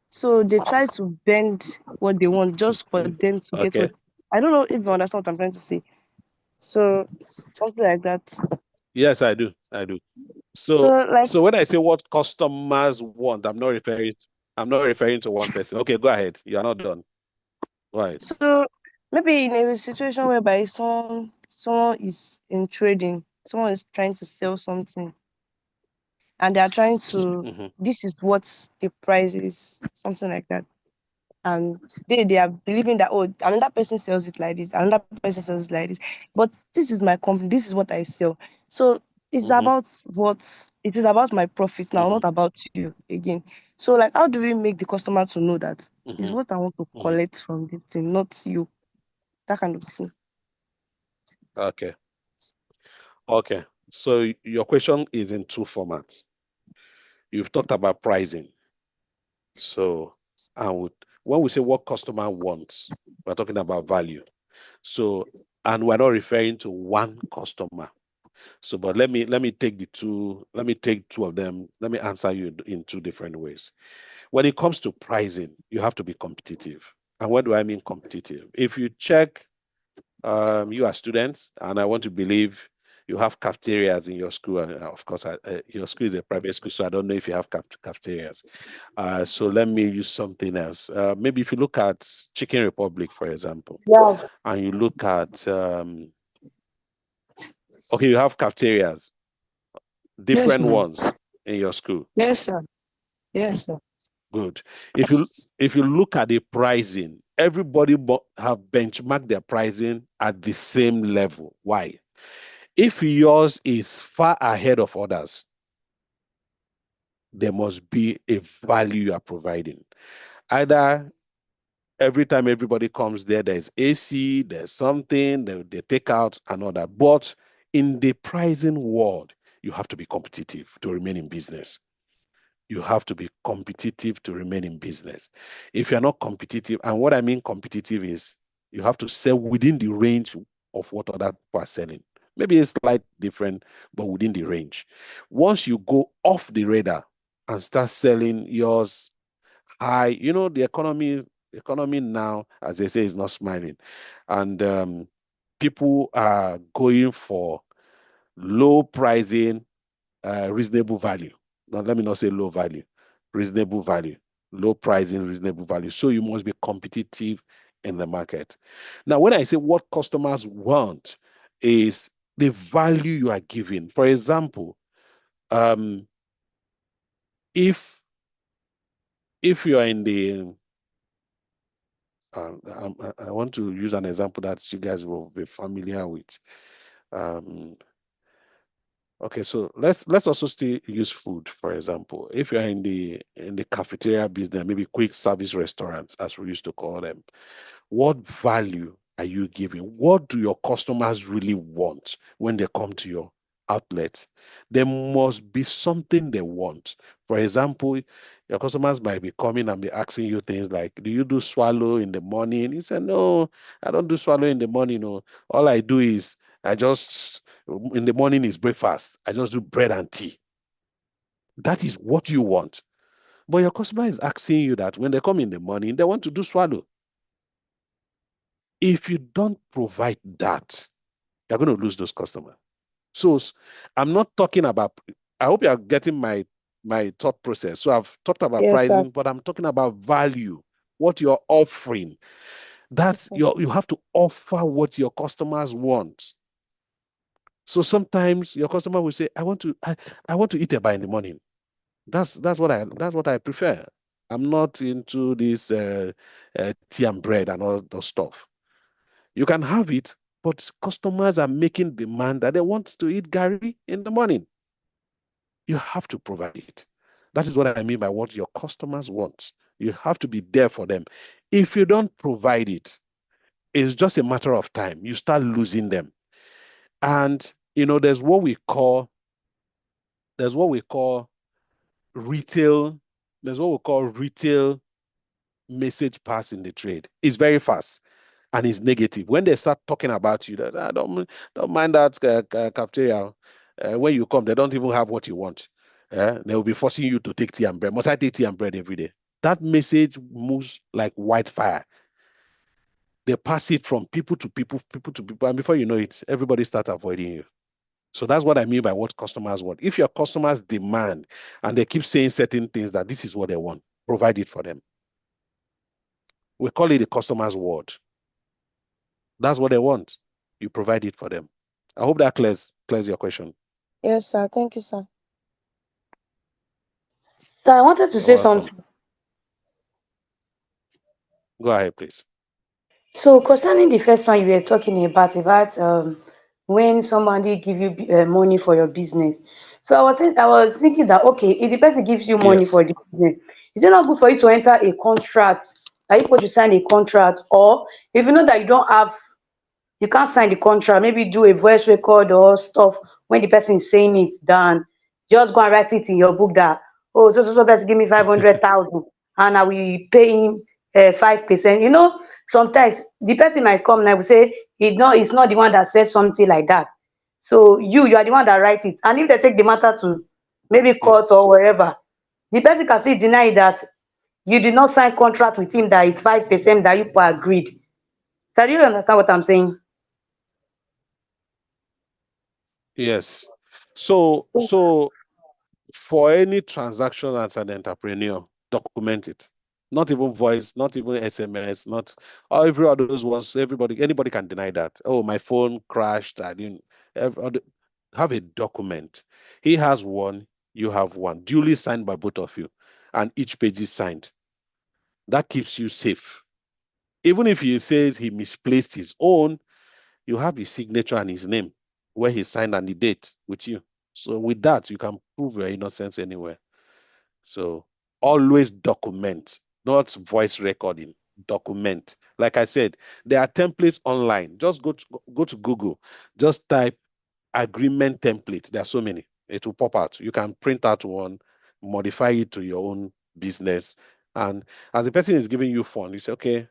So they try to bend what they want just for them to get Okay. what I don't know if you understand what I'm trying to say. So something like that. Yes, I do. So So like when I say what customers want, I'm not referring to one person. Okay, go ahead. You are not done. Right. so maybe in a situation whereby someone is in trading, someone is trying to sell something, and they are trying to, Mm-hmm. this is what the price is, something like that. And they are believing that, oh, another person sells it like this, another person sells it like this, but this is my company, this is what I sell. So it's Mm-hmm. about what it is about my profits now, Mm-hmm. not about you again. So like, how do we make the customer to know that is Mm-hmm. what I want to Mm-hmm. collect from this thing, not you, that kind of thing. Okay. Okay. So your question is in two formats. You've talked about pricing. So, when we say what customer wants, we're talking about value. So, and we're not referring to one customer. So, but let me take let me take two of them. Let me answer you in two different ways. When it comes to pricing, you have to be competitive. And what do I mean competitive? If you check, you are students, and I want to believe you have cafeterias in your school. Of course, your school is a private school, so I don't know if you have cafeterias. So let me use something else. Maybe if you look at Chicken Republic, for example, Yeah. and you look at, okay, you have cafeterias, Yes, different ma'am. ones in your school. Yes, sir. Yes, sir. Good. If you look at the pricing, everybody have benchmarked their pricing at the same level. Why? If yours is far ahead of others, there must be a value you are providing. Either every time everybody comes there, there's AC, there's something, they take out another. But in the pricing world, you have to be competitive to remain in business. You have to be competitive to remain in business. If you're not competitive, and what I mean competitive is you have to sell within the range of what other people are selling. Maybe it's slightly different, but within the range. Once you go off the radar and start selling yours high, the economy now, as they say, is not smiling. And people are going for low pricing, reasonable value. Now, let me not say low value, reasonable value, low pricing, reasonable value. So you must be competitive in the market. Now, when I say what customers want is the value you are giving. For example, um, if you are in the I want to use an example that you guys will be familiar with. Um, Okay, so let's also still use food, for example. If you're in the cafeteria business, maybe quick service restaurants, as we used to call them, what value are you giving? What do your customers really want when they come to your outlet? There must be something they want. For example, your customers might be coming and be asking you things like, do you do swallow in the morning? You say, no, I don't do swallow in the morning. No, all I do is I just, in the morning is breakfast. I just do bread and tea. That is what you want. But your customer is asking you that when they come in the morning, they want to do swallow. If you don't provide that, you're going to lose those customers. So I'm not talking about, I hope you are getting my thought process. So I've talked about Yes, sir. pricing, but I'm talking about value, what you're offering. That's you have to offer what your customers want. So sometimes your customer will say, I want to eat eba in the morning. That's what I prefer. I'm not into this tea and bread and all those stuff. You can have it, but customers are making demand that they want to eat gari in the morning. You have to provide it. That is what I mean by what your customers want. You have to be there for them. If you don't provide it, it's just a matter of time. You start losing them. And there's what we call retail, there's what we call retail message pass in the trade. It's very fast and it's negative. When they start talking about you, that don't mind that cafeteria. When you come, they don't even have what you want. They will be forcing you to take tea and bread. Must I take tea and bread every day? That message moves like wildfire. They pass it from people to people, people to people, and before you know it, everybody starts avoiding you. So that's what I mean by what customers want. If your customers demand and they keep saying certain things that this is what they want, provide it for them. We call it the customer's word. That's what they want. You provide it for them. I hope that clears your question. Yes, sir. Thank you, sir. So I wanted to You're say welcome. something. Go ahead, please. So concerning the first one you were talking about when somebody give you money for your business. So I was thinking that okay, if the person gives you money Yes. for the business, is it not good for you to enter a contract? Are you supposed to sign a contract, or if you know that you can't sign the contract, maybe do a voice record or stuff when the person is saying it down. Just go and write it in your book that, oh, so person give me 500,000 and I will pay him 5%. You know, sometimes the person might come and I will say, it's not the one that says something like that. So you are the one that write it. And if they take the matter to maybe Yeah. court or wherever, the person can still deny that you did not sign contract with him that is 5% that you agreed. So do you understand what I'm saying? Yes. So for any transaction as an entrepreneur, document it. Not even voice, not even SMS, not every of those ones. Anybody can deny that. Oh, my phone crashed. I didn't have a document. He has one, you have one, duly signed by both of you, and each page is signed. That keeps you safe. Even if he says he misplaced his own, you have his signature and his name, where he signed and the date with you. So with that, you can prove your innocence anywhere. So always document, not voice recording. Document. Like I said, there are templates online. Just go to Google. Just type agreement template. There are so many. It will pop out. You can print out one, modify it to your own business. And as the person is giving you fund, you say, okay,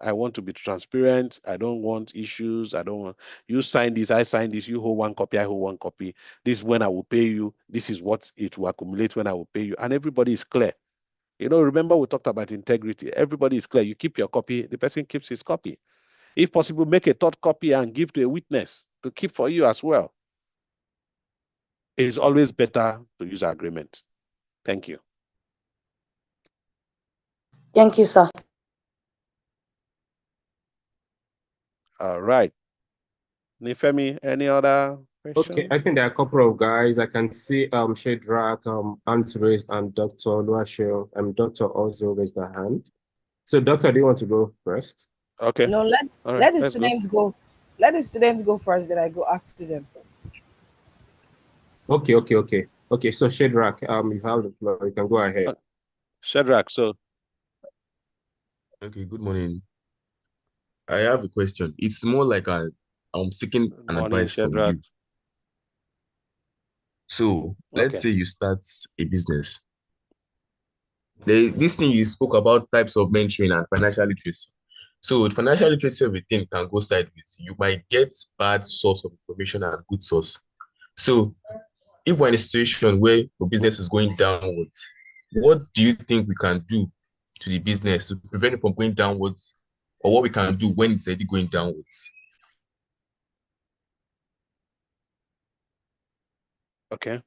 I want to be transparent. I don't want issues. I don't want you sign this, I sign this, you hold one copy, I hold one copy. This is when I will pay you. This is what it will accumulate when I will pay you. And everybody is clear. Remember we talked about integrity. Everybody is clear. You keep your copy, the person keeps his copy. If possible, make a third copy and give to a witness to keep for you as well. It is always better to use agreement. Thank you. Thank you, sir. All right. Nifemi, any other question? Okay, I think there are a couple of guys. I can see Shadrach, Ant raised, and Dr. Luashel, Dr. also raised their hand. So Doctor, do you want to go first? Okay. No, All right, let the let's go. students go. Let the students go first, then I go after them. Okay. So Shadrach, you have the floor. You can go ahead. Shadrach, so Okay, good morning. I have a question. It's more like I'm seeking good an morning, advice from Shadrach. you. So let's Okay. say you start a business. This thing you spoke about types of mentoring and financial literacy. So with financial literacy of a thing can go sideways. You might get bad source of information and good source. So if we're in a situation where the business is going downwards, what do you think we can do to the business to prevent it from going downwards, or what we can do when it's already going downwards? Okay.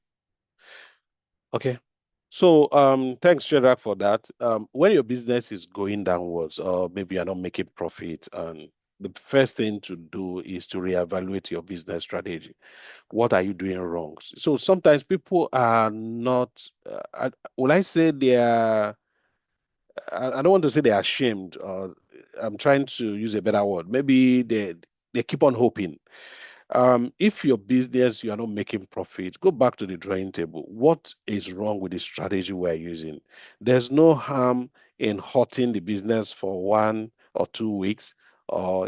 So thanks, Shadrach, for that. When your business is going downwards, or maybe you're not making profit, and the first thing to do is to reevaluate your business strategy. What are you doing wrong? So sometimes people are not, will I say they are, I don't want to say they are ashamed, or I'm trying to use a better word. Maybe they keep on hoping. If your business, you are not making profit, go back to the drawing table. What is wrong with the strategy we're using? There's no harm in hurting the business for 1 or 2 weeks, or,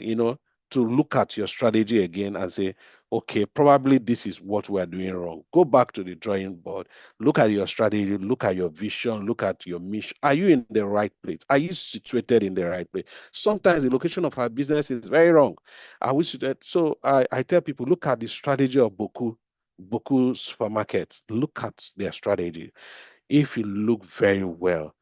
to look at your strategy again and say, okay, probably this is what we're doing wrong. Go back to the drawing board, look at your strategy, look at your vision, look at your mission. Are you in the right place? Are you situated in the right place? Sometimes the location of our business is very wrong. I wish that. So I tell people, look at the strategy of Boku supermarkets. Look at their strategy. If you look very well,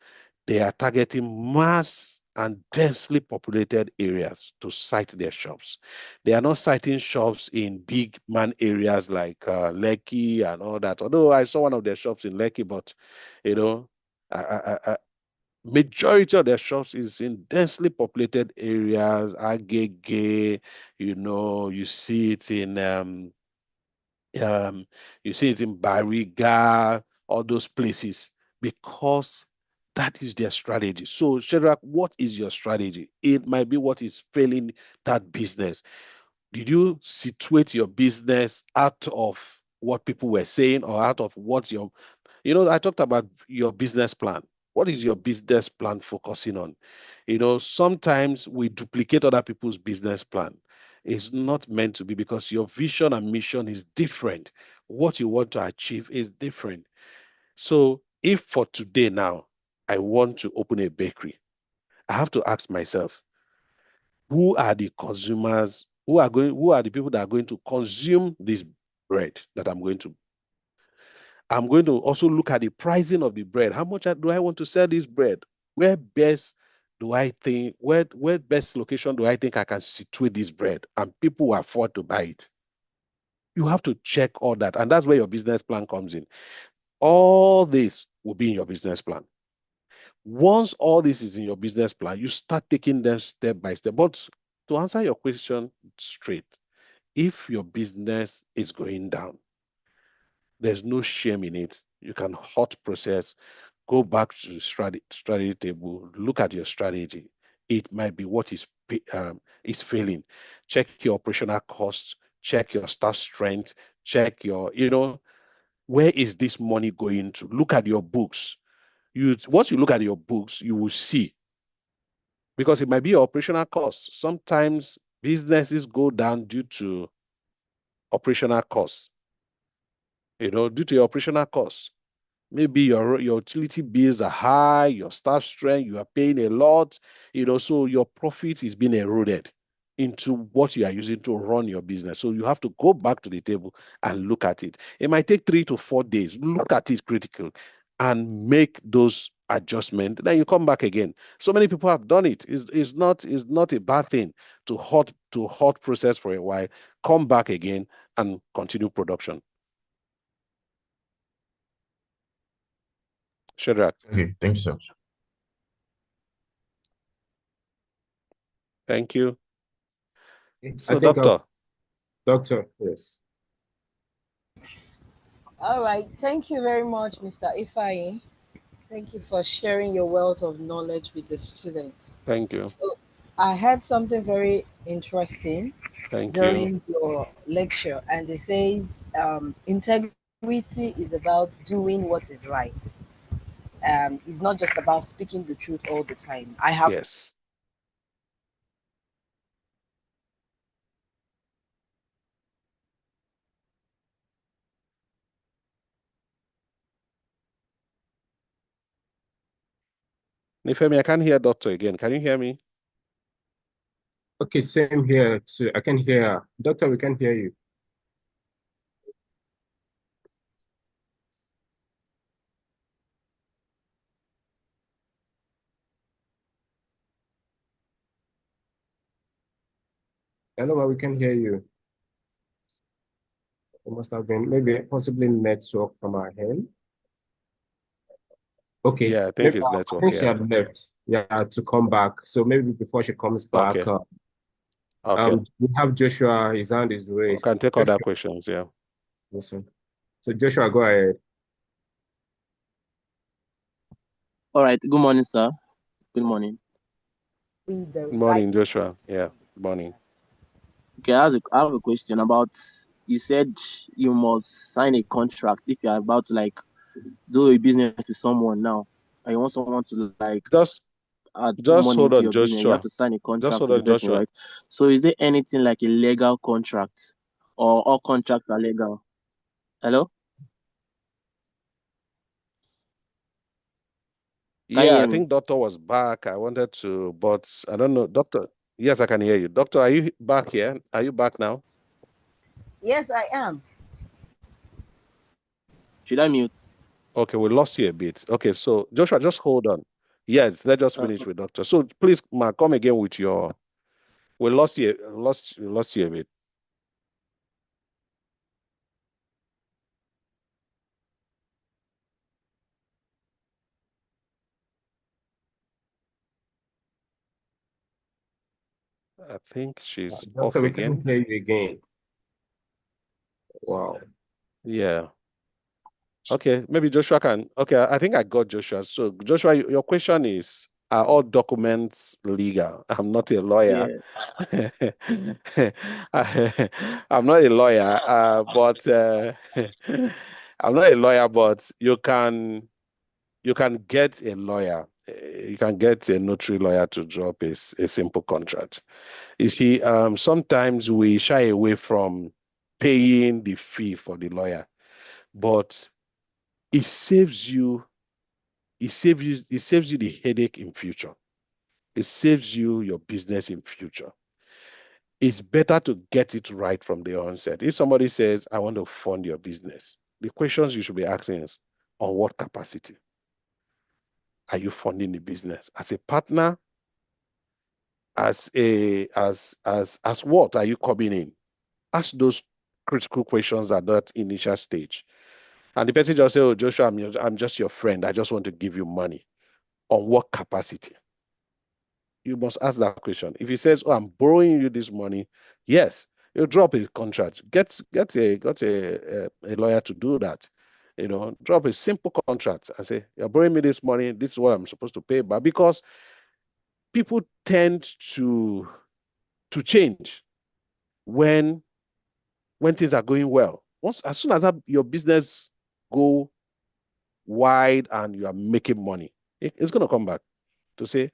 they are targeting mass and densely populated areas to site their shops. They are not siting shops in big man areas like Lekki and all that. Although I saw one of their shops in Lekki, but you know, majority of their shops is in densely populated areas, Agege, you see it in Bariga, all those places, because that is their strategy. So, Shadrach, what is your strategy? It might be what is failing that business. Did you situate your business out of what people were saying or out of what I talked about your business plan. What is your business plan focusing on? Sometimes we duplicate other people's business plan. It's not meant to be, because your vision and mission is different. What you want to achieve is different. So if for today now, I want to open a bakery, I have to ask myself, who are the consumers, who are the people that are going to consume this bread that I'm going to also look at the pricing of the bread. How much do I want to sell this bread? Where best location do I think I can situate this bread and people will afford to buy it? You have to check all that. And that's where your business plan comes in. All this will be in your business plan. Once all this is in your business plan, you start taking them step by step. But to answer your question straight, if your business is going down, there's no shame in it. You can hot process, go back to the strategy table, look at your strategy. It might be what is failing. Check your operational costs, check your staff strength, check your, where is this money going to? Look at your books. Once you look at your books, you will see, because it might be your operational costs. Sometimes businesses go down due to operational costs. Due to your operational costs. Maybe your utility bills are high, your staff strength, you are paying a lot, so your profit is being eroded into what you are using to run your business. So you have to go back to the table and look at it. It might take 3 to 4 days. Look at it critically and make those adjustments. Then you come back again. So many people have done it. It's not a bad thing to hot process for a while, come back again and continue production. Shadrach. Okay, thank you, sir. Thank you. So, I think Doctor, yes. All right. Thank you very much, Mr. Ifai. Thank you for sharing your wealth of knowledge with the students. Thank you. So I heard something very interesting Thank you. during your lecture, and it says integrity is about doing what is right. It's not just about speaking the truth all the time. Yes. Nifemi, I can't hear Doctor again. Can you hear me? Okay, same here too. I can hear. Doctor, we can hear you. Hello, we can hear you. It must have been maybe possibly network from our end. Okay. Yeah, I think it's network. I think she had left. Yeah, to come back. So maybe before she comes back, okay. We have Joshua. His hand is raised. We can take other questions. Yeah. Listen. So Joshua, go ahead. All right. Good morning, sir. Good morning. Good morning, Joshua. Yeah. Good morning. Okay, I have a question about. You said you must sign a contract if you are about to do a business with someone now, and you want someone to just put money hold into on, your Joshua. business. You have to sign a contract with the person, Joshua. right? So is there anything like a legal contract, or all contracts are legal? Hello? Yeah, I think Doctor was back. I wanted to, but I don't know. Doctor, yes, I can hear you. Doctor, are you back here? Are you back now? Yes, I am. Should I mute? Okay, we lost you a bit. Okay, so Joshua, just hold on. Yes, let's just finish with doctor. So please, Ma, come again with your. We lost you a bit. I think she's off Doctor, we again. can't hear you again. Wow. Yeah. Okay, maybe Joshua can. Okay, I think I got Joshua. So Joshua, your question is, are all documents legal? I'm not a lawyer. Yeah. I'm not a lawyer, but I'm not a lawyer, but you can get a lawyer. You can get a notary lawyer to drop a simple contract. You see, sometimes we shy away from paying the fee for the lawyer, but it saves you the headache in future. It saves you your business in future. It's better to get it right from the onset. If somebody says, I want to fund your business, the questions you should be asking is, on what capacity are you funding the business? As a partner, as what are you coming in? Ask those critical questions at that initial stage. And the person just say, oh, Joshua, I'm just your friend. I just want to give you money. On what capacity? You must ask that question. If he says, oh, I'm borrowing you this money, yes, you drop a contract. Get a lawyer to do that. Drop a simple contract and say, you're borrowing me this money. This is what I'm supposed to pay. But because people tend to change when things are going well. As soon as your business go wide and you are making money, it's going to come back to say,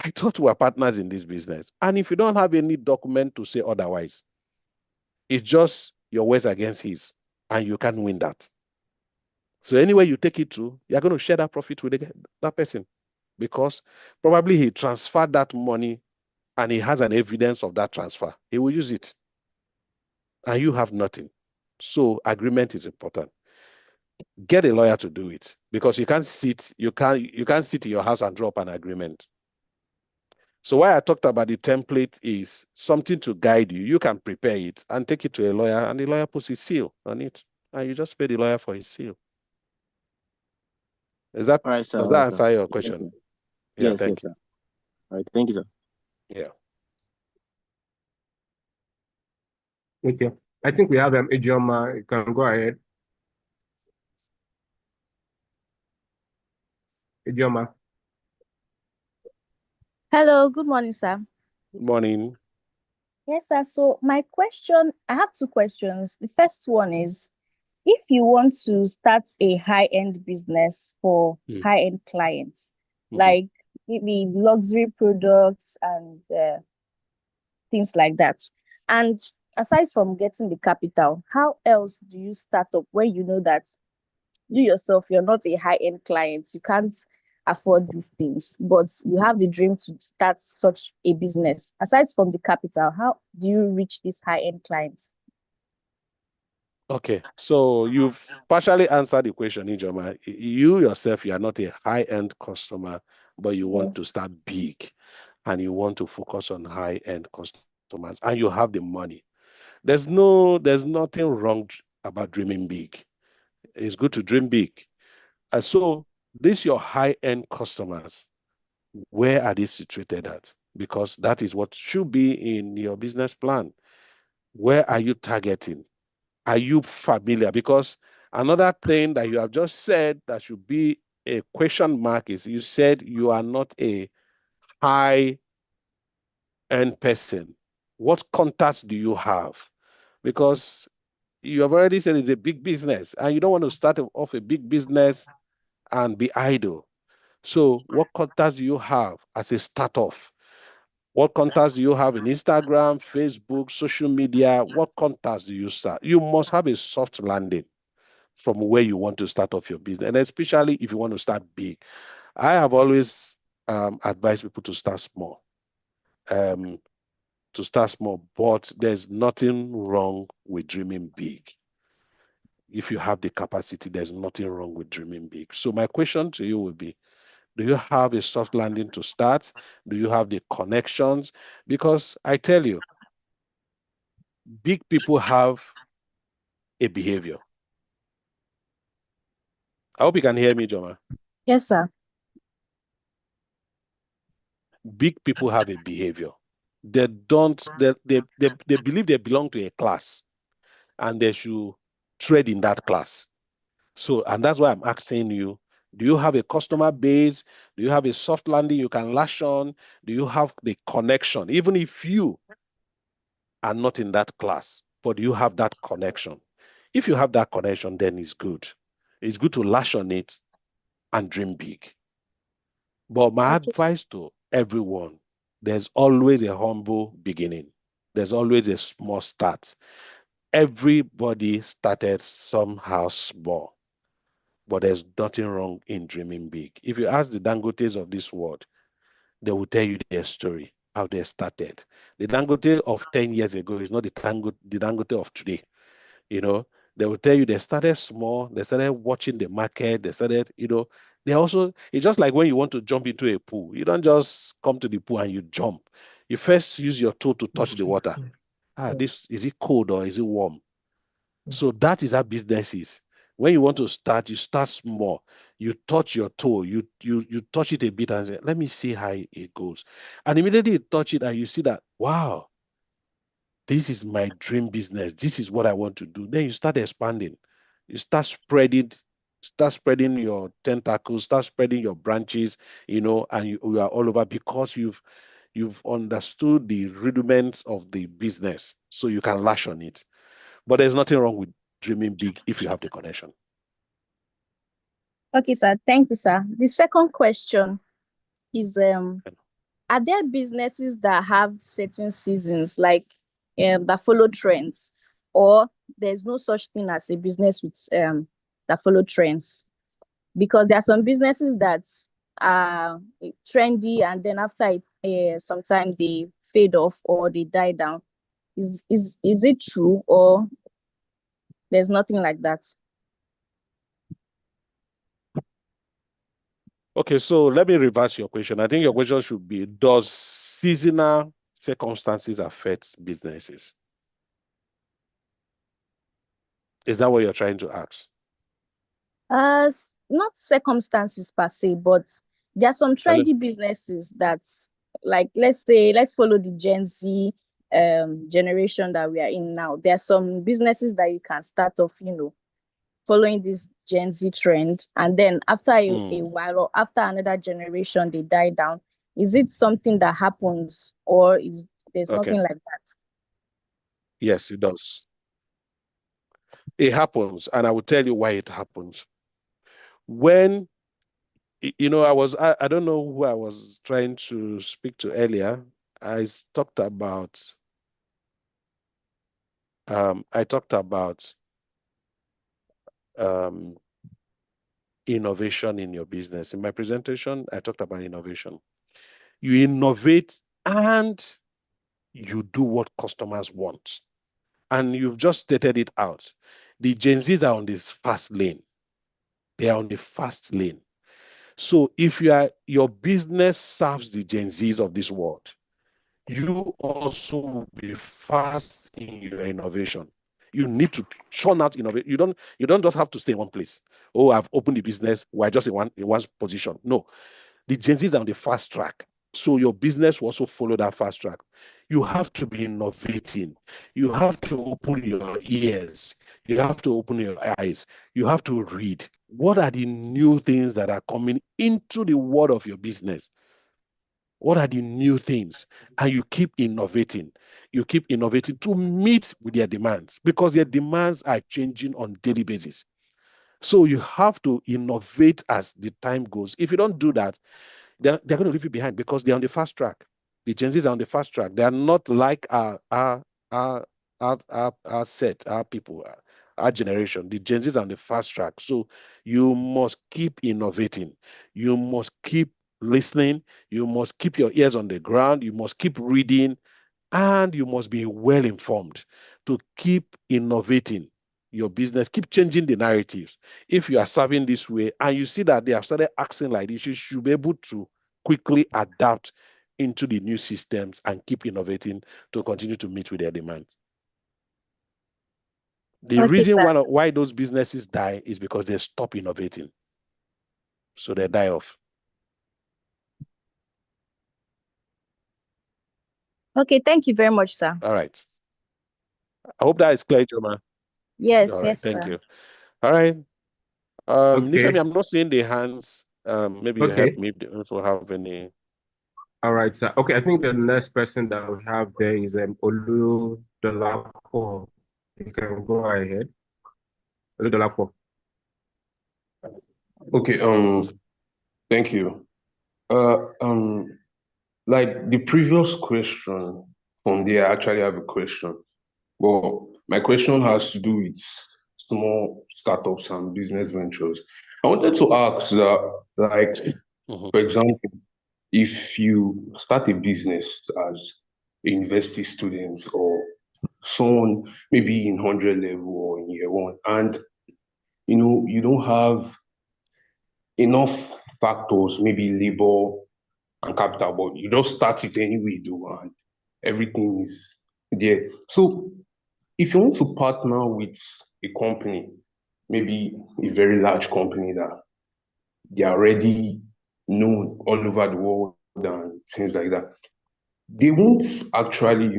I thought we were partners in this business. And if you don't have any document to say otherwise, it's just your words against his, and you can't win that. So anywhere you take it to, you're going to share that profit with that person, because probably he transferred that money and he has an evidence of that transfer. He will use it, and you have nothing. So agreement is important. Get a lawyer to do it, because you can't sit in your house and drop an agreement. So why I talked about the template is something to guide you. You can prepare it and take it to a lawyer, and the lawyer puts his seal on it, and you just pay the lawyer for his seal. Does that answer your question? Yeah, Yes, thank you. sir. All right, thank you, sir. Yeah. Okay. I think we have Ijeoma. You can go ahead. Ijeoma. Hello, good morning, sir. Good morning. Yes, sir. So my question, I have two questions. The first one is, if you want to start a high-end business for high-end clients, like maybe luxury products and things like that, and aside from getting the capital, how else do you start up when you know that you yourself, you're not a high-end client, you can't afford these things, but you have the dream to start such a business? Aside from the capital, how do you reach these high-end clients? Okay, so you've partially answered the question, Ijeoma. You yourself, you are not a high-end customer, but you want to start big, and you want to focus on high-end customers, and you have the money. There's nothing wrong about dreaming big. It's good to dream big. And so these your high-end customers, where are they situated at? Because that is what should be in your business plan. Where are you targeting? Are you familiar? Because another thing that you have just said that should be a question mark is, you said you are not a high-end person. What contacts do you have? Because you have already said it's a big business, and you don't want to start off a big business and be idle. So what contacts do you have as a start-off? What contacts do you have in Instagram, Facebook, social media? What contacts do you start? You must have a soft landing from where you want to start off your business, and especially if you want to start big. I have always advised people to start small. But there's nothing wrong with dreaming big. If you have the capacity, there's nothing wrong with dreaming big. So my question to you would be, Do you have a soft landing to start? Do you have the connections? Because I tell you, big people have a behavior. I hope you can hear me, Joma. Yes, sir. Big people have a behavior. They believe they belong to a class and they should trade in that class. So, and that's why I'm asking you, do you have a customer base? Do you have a soft landing you can lash on? Do you have the connection? Even if you are not in that class, but you have that connection. If you have that connection, then it's good. It's good to lash on it and dream big. But my Okay. advice to everyone, there's always a humble beginning. There's always a small start. Everybody started somehow small, but there's nothing wrong in dreaming big. If you ask the Dangotes of this world, they will tell you their story, how they started. The Dangote of 10 years ago is not the Dangote of today. You know, they will tell you they started small, they started watching the market, they started, they also, it's just like when you want to jump into a pool. You don't just come to the pool and you jump. You first use your toe to touch the water. This is it cold or is it warm? So that is how business is. When you want to start, you start small. You touch your toe, you touch it a bit and say, let me see how it goes. And immediately you touch it and you see that, wow, this is my dream business. This is what I want to do. Then you start expanding. You start spreading your tentacles, start spreading your branches, and you are all over because you've understood the rudiments of the business, so you can lash on it. But there's nothing wrong with dreaming big if you have the connection. Okay, sir. Thank you, sir. The second question is, are there businesses that have certain seasons, like that follow trends, or there's no such thing as a business with that follow trends? Because there are some businesses that are trendy and then after some time they fade off or they die down. Is it true, or there's nothing like that? Okay, so let me reverse your question. I think your question should be, does seasonal circumstances affect businesses? Is that what you're trying to ask? Not circumstances per se, but there are some trendy businesses that, like, let's follow the Gen Z generation that we are in now. There are some businesses that you can start off, following this Gen Z trend, and then after a while or after another generation, they die down. Is it something that happens, or there's nothing like that? Yes, it does. It happens, and I will tell you why it happens. When, I don't know who I was trying to speak to earlier. I talked about innovation in your business. In my presentation, I talked about innovation. You innovate and you do what customers want. And you've just stated it out. The Gen Zs are on this fast lane. They are on the fast lane. So if your business serves the Gen Zs of this world, you also will be fast in your innovation. You need to churn out innovation. You don't just have to stay in one place. Oh, I've opened the business. We're just in one position. No, the Gen Zs are on the fast track. So your business will also follow that fast track. You have to be innovating. You have to open your ears. You have to open your eyes. You have to read. What are the new things that are coming into the world of your business? What are the new things? And you keep innovating. You keep innovating to meet with their demands, because their demands are changing on a daily basis. So you have to innovate as the time goes. If you don't do that, they're going to leave you behind, because they're on the fast track. The Gen Zs are on the fast track. They are not like our people, our generation. The Gen Zs are on the fast track. So you must keep innovating. You must keep listening. You must keep your ears on the ground. You must keep reading, and you must be well informed to keep innovating. your business, keep changing the narratives. If you are serving this way and you see that they have started acting like this, you should be able to quickly adapt into the new systems and keep innovating to continue to meet with their demands. The Okay, reason sir. why those businesses die is because they stop innovating. So they die off. Okay, thank you very much, sir. All right. I hope that is clear, Joma. Yes, All right, yes, thank sir. you. All right. Nifemi, Okay. I'm not seeing the hands. Maybe you help Okay. me if you have any. All right, sir. Okay, I think the next person that we have there is Olu Dolapo. You can go ahead. Olu Dolapo. Okay, thank you. Like the previous question from there, I actually have a question. Well, my question has to do with small startups and business ventures. I wanted to ask that, like, for example, if you start a business as a university student or someone maybe in 100 level or in year one, and you don't have enough factors, maybe labor and capital, but you just start it anyway, though, and everything is there. So if you want to partner with a company, maybe a very large company that they are already known all over the world and things like that, they won't actually,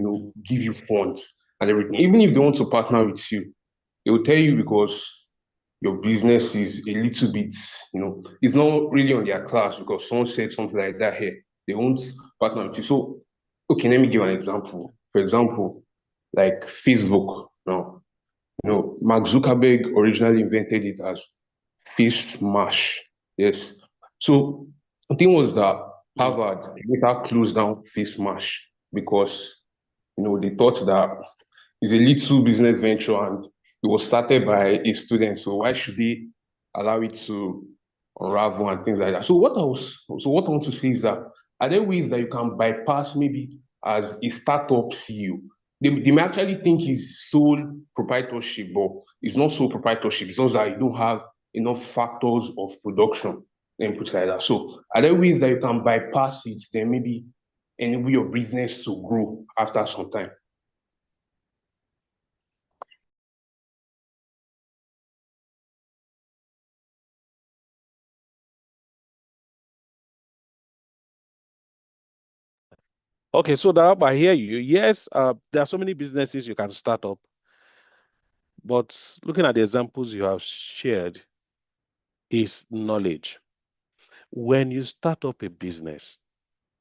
give you funds and everything. Even if they want to partner with you, they will tell you because your business is a little bit, it's not really on their class because someone said something like that here. They won't partner with you. So, okay, let me give an example. For example, like Facebook now. Mark Zuckerberg originally invented it as face mash. Yes. So the thing was that Harvard later closed down face mash because they thought that it's a little business venture and it was started by a student. So why should they allow it to unravel and things like that? So what I want to say is that are there ways that you can bypass maybe as a startup CEO? They may actually think it's sole proprietorship, but it's not sole proprietorship. It's just that you don't have enough factors of production and put like that. So are there ways that you can bypass it, then maybe enable your business to grow after some time? Okay, so that I hear you. Yes, there are so many businesses you can start up, but looking at the examples you have shared is knowledge. When you start up a business,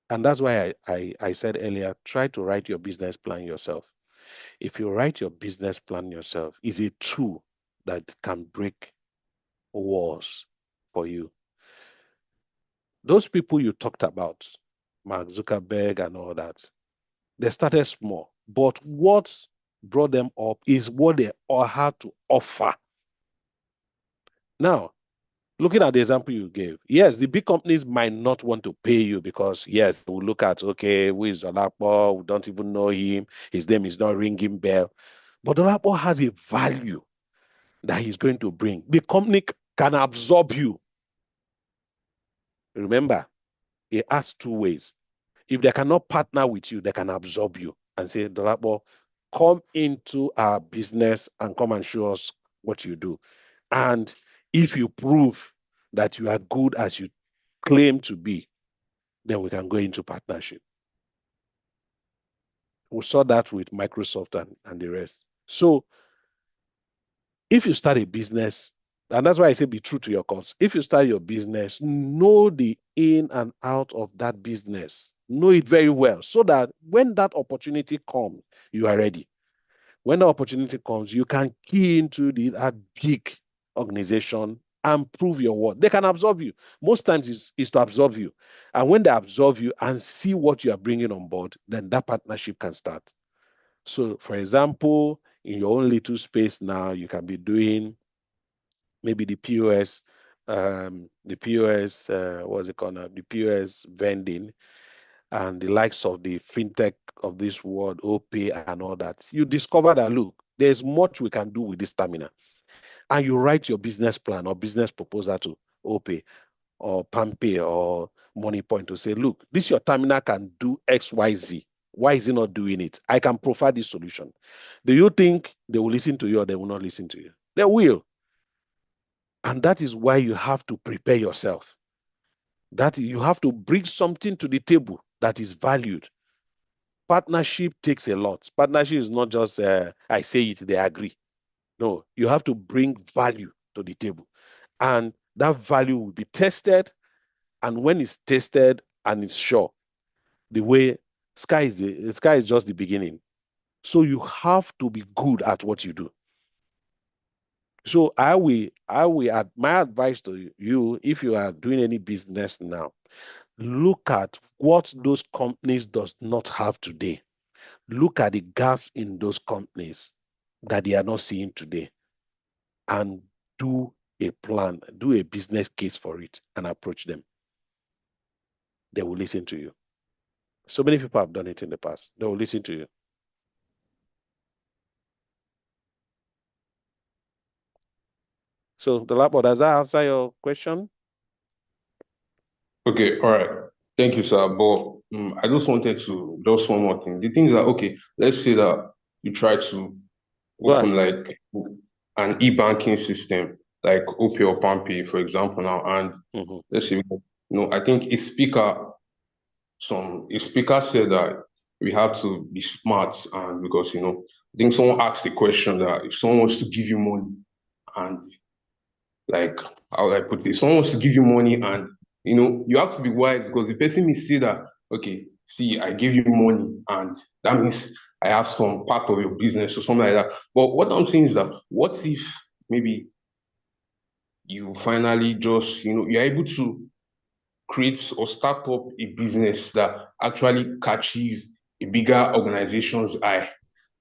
and that's why I said earlier, try to write your business plan yourself. If you write your business plan yourself, it's a tool that can break walls for you. Those people you talked about, Mark Zuckerberg and all that, they started small, but what brought them up is what they all had to offer. Now, looking at the example you gave, yes, the big companies might not want to pay you because, yes, we look at, okay, who is Dolapo? We don't even know him. His name is not ringing bell. But Dolapo has a value that he's going to bring. The company can absorb you. Remember, it has two ways. If they cannot partner with you, they can absorb you and say, Dolapo, come into our business and come and show us what you do. And if you prove that you are good as you claim to be, then we can go into partnership. We saw that with Microsoft and the rest. So if you start a business, and that's why I say be true to your cause. If you start your business, know the in and out of that business. Know it very well so that when that opportunity comes, you are ready. When the opportunity comes, you can key into that big organization and prove your worth. They can absorb you. Most times it's to absorb you. And when they absorb you and see what you are bringing on board, then that partnership can start. So, for example, in your own little space now, you can be doing maybe the POS, what's it called now? The POS vending and the likes of the fintech of this world, OP and all that. You discover that, look, There's much we can do with this stamina. And you write your business plan or business proposal to OPay or PAMPay or MoneyPoint to say, look, this your terminal can do X, Y, Z. Why is it not doing it? I can provide this solution. Do you think they will listen to you or they will not listen to you? They will. And that is why you have to prepare yourself. That you have to bring something to the table that is valued. Partnership takes a lot. Partnership is not just, I say it, they agree. No, you have to bring value to the table. And that value will be tested. And when it's tested and it's sure, the way sky is just the beginning. So you have to be good at what you do. So my advice to you, if you are doing any business now, look at what those companies does not have today. Look at the gaps in those companies that they are not seeing today, and do a plan, do a business case for it, and approach them. They will listen to you. So many people have done it in the past. They will listen to you. So the lab, does that answer your question? Okay, all right. Thank you, sir. But I just wanted to just one more thing. The things are okay. Let's say that you try to open like an e-banking system, like OPay or PAMPay, for example, now, and let's say, I think a speaker said that we have to be smart, and because I think someone asked the question that if someone wants to give you money, and like how would I put it, if someone wants to give you money, and you have to be wise, because the person may say that, okay, see, I give you money and that means I have some part of your business or something like that. But what I'm saying is that, what if maybe you finally just you're able to create or start up a business that actually catches a bigger organization's eye,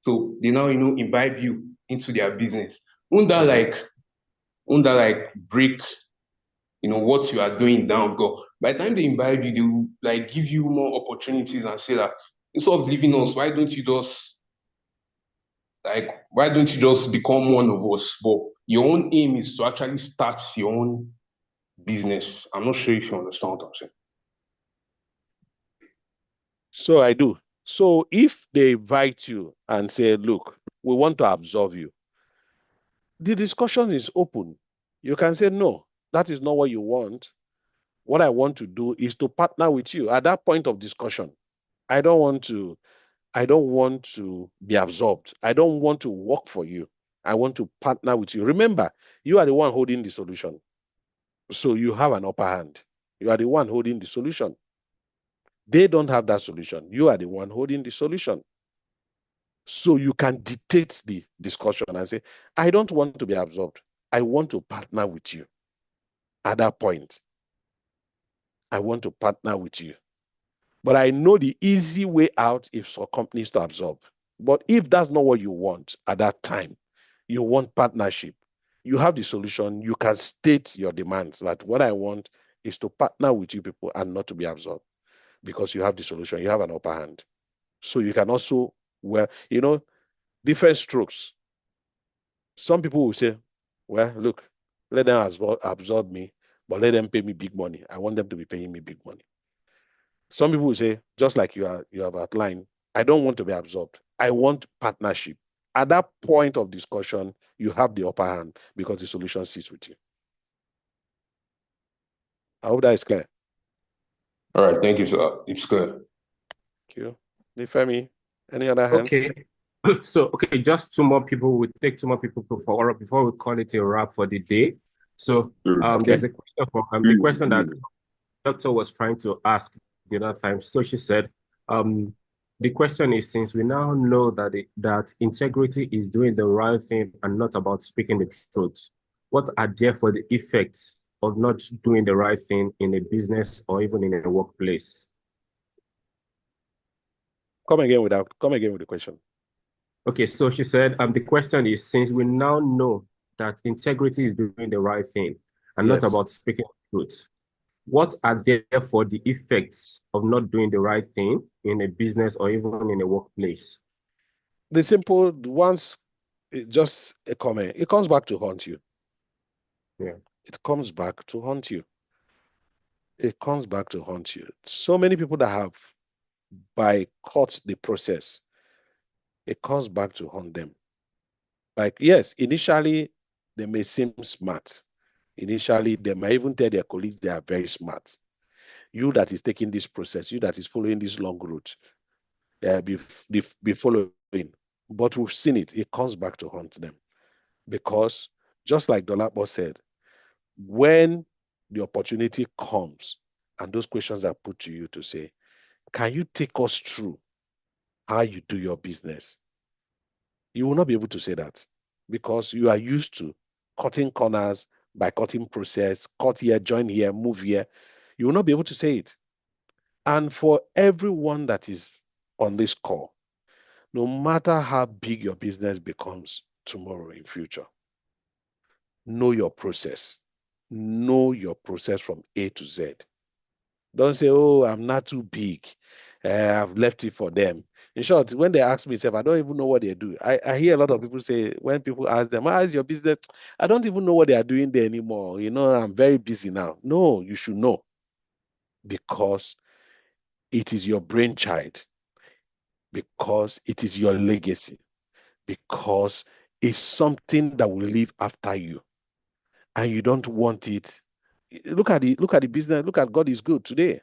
so they now imbibe you into their business? Won't that break what you are doing down? Because by the time they imbibe you, they will like give you more opportunities and say that instead of leaving us, why don't you just become one of us? But your own aim is to actually start your own business. I'm not sure if you understand what I'm saying. So I do. So if they invite you and say, look, we want to absorb you, the discussion is open. You can say, no, that is not what you want. What I want to do is to partner with you. At that point of discussion, I don't want to be absorbed. I don't want to work for you. I want to partner with you. Remember, you are the one holding the solution. So you have an upper hand. You are the one holding the solution. They don't have that solution. You are the one holding the solution. So you can dictate the discussion and say, I don't want to be absorbed. I want to partner with you. At that point, I want to partner with you. But I know the easy way out is for companies to absorb. But if that's not what you want at that time, you want partnership, you have the solution, you can state your demands that what I want is to partner with you people and not to be absorbed, because you have the solution, you have an upper hand. So you can also, different strokes. Some people will say, well, look, let them absorb me, but let them pay me big money. I want them to be paying me big money. Some people will say, just like you have outlined, I don't want to be absorbed. I want partnership. At that point of discussion, you have the upper hand because the solution sits with you. I hope that is clear. All right, thank you, sir. It's clear. Thank you. Nifemi, any other hands? Okay. So, just two more people. We take two more people before we call it a wrap for the day. So, there's a question the question that doctor was trying to ask the other time. So she said, the question is, since we now know that integrity is doing the right thing and not about speaking the truth, what are therefore the effects of not doing the right thing in a business or even in a workplace? Come again with the question. Okay, so she said, the question is, since we now know that integrity is doing the right thing and not about speaking the truth, what are therefore the effects of not doing the right thing in a business or even in a workplace? The simple ones, just a comment. It comes back to haunt you. Yeah. It comes back to haunt you. It comes back to haunt you. So many people that have boycott the process, it comes back to haunt them. Like, yes, initially they may seem smart. Initially, they might even tell their colleagues they are very smart. You that is taking this process, you that is following this long route, be following. But we've seen it. It comes back to haunt them. Because just like Dolapo said, when the opportunity comes and those questions are put to you to say, can you take us through how you do your business? You will not be able to say that because you are used to cutting corners by cutting process, cut here, join here, move here. You will not be able to say it. And for everyone that is on this call, no matter how big your business becomes tomorrow in future, know your process. Know your process from A to Z. Don't say, oh, I'm not too big. I've left it for them. In short, when they ask me, I don't even know what they do. I hear a lot of people say, when people ask them, how is your business? I don't even know what they are doing there anymore. You know, I'm very busy now. No, you should know because it is your brainchild, because it is your legacy, because it's something that will live after you. And you don't want it. Look at the business. Look at God is good today.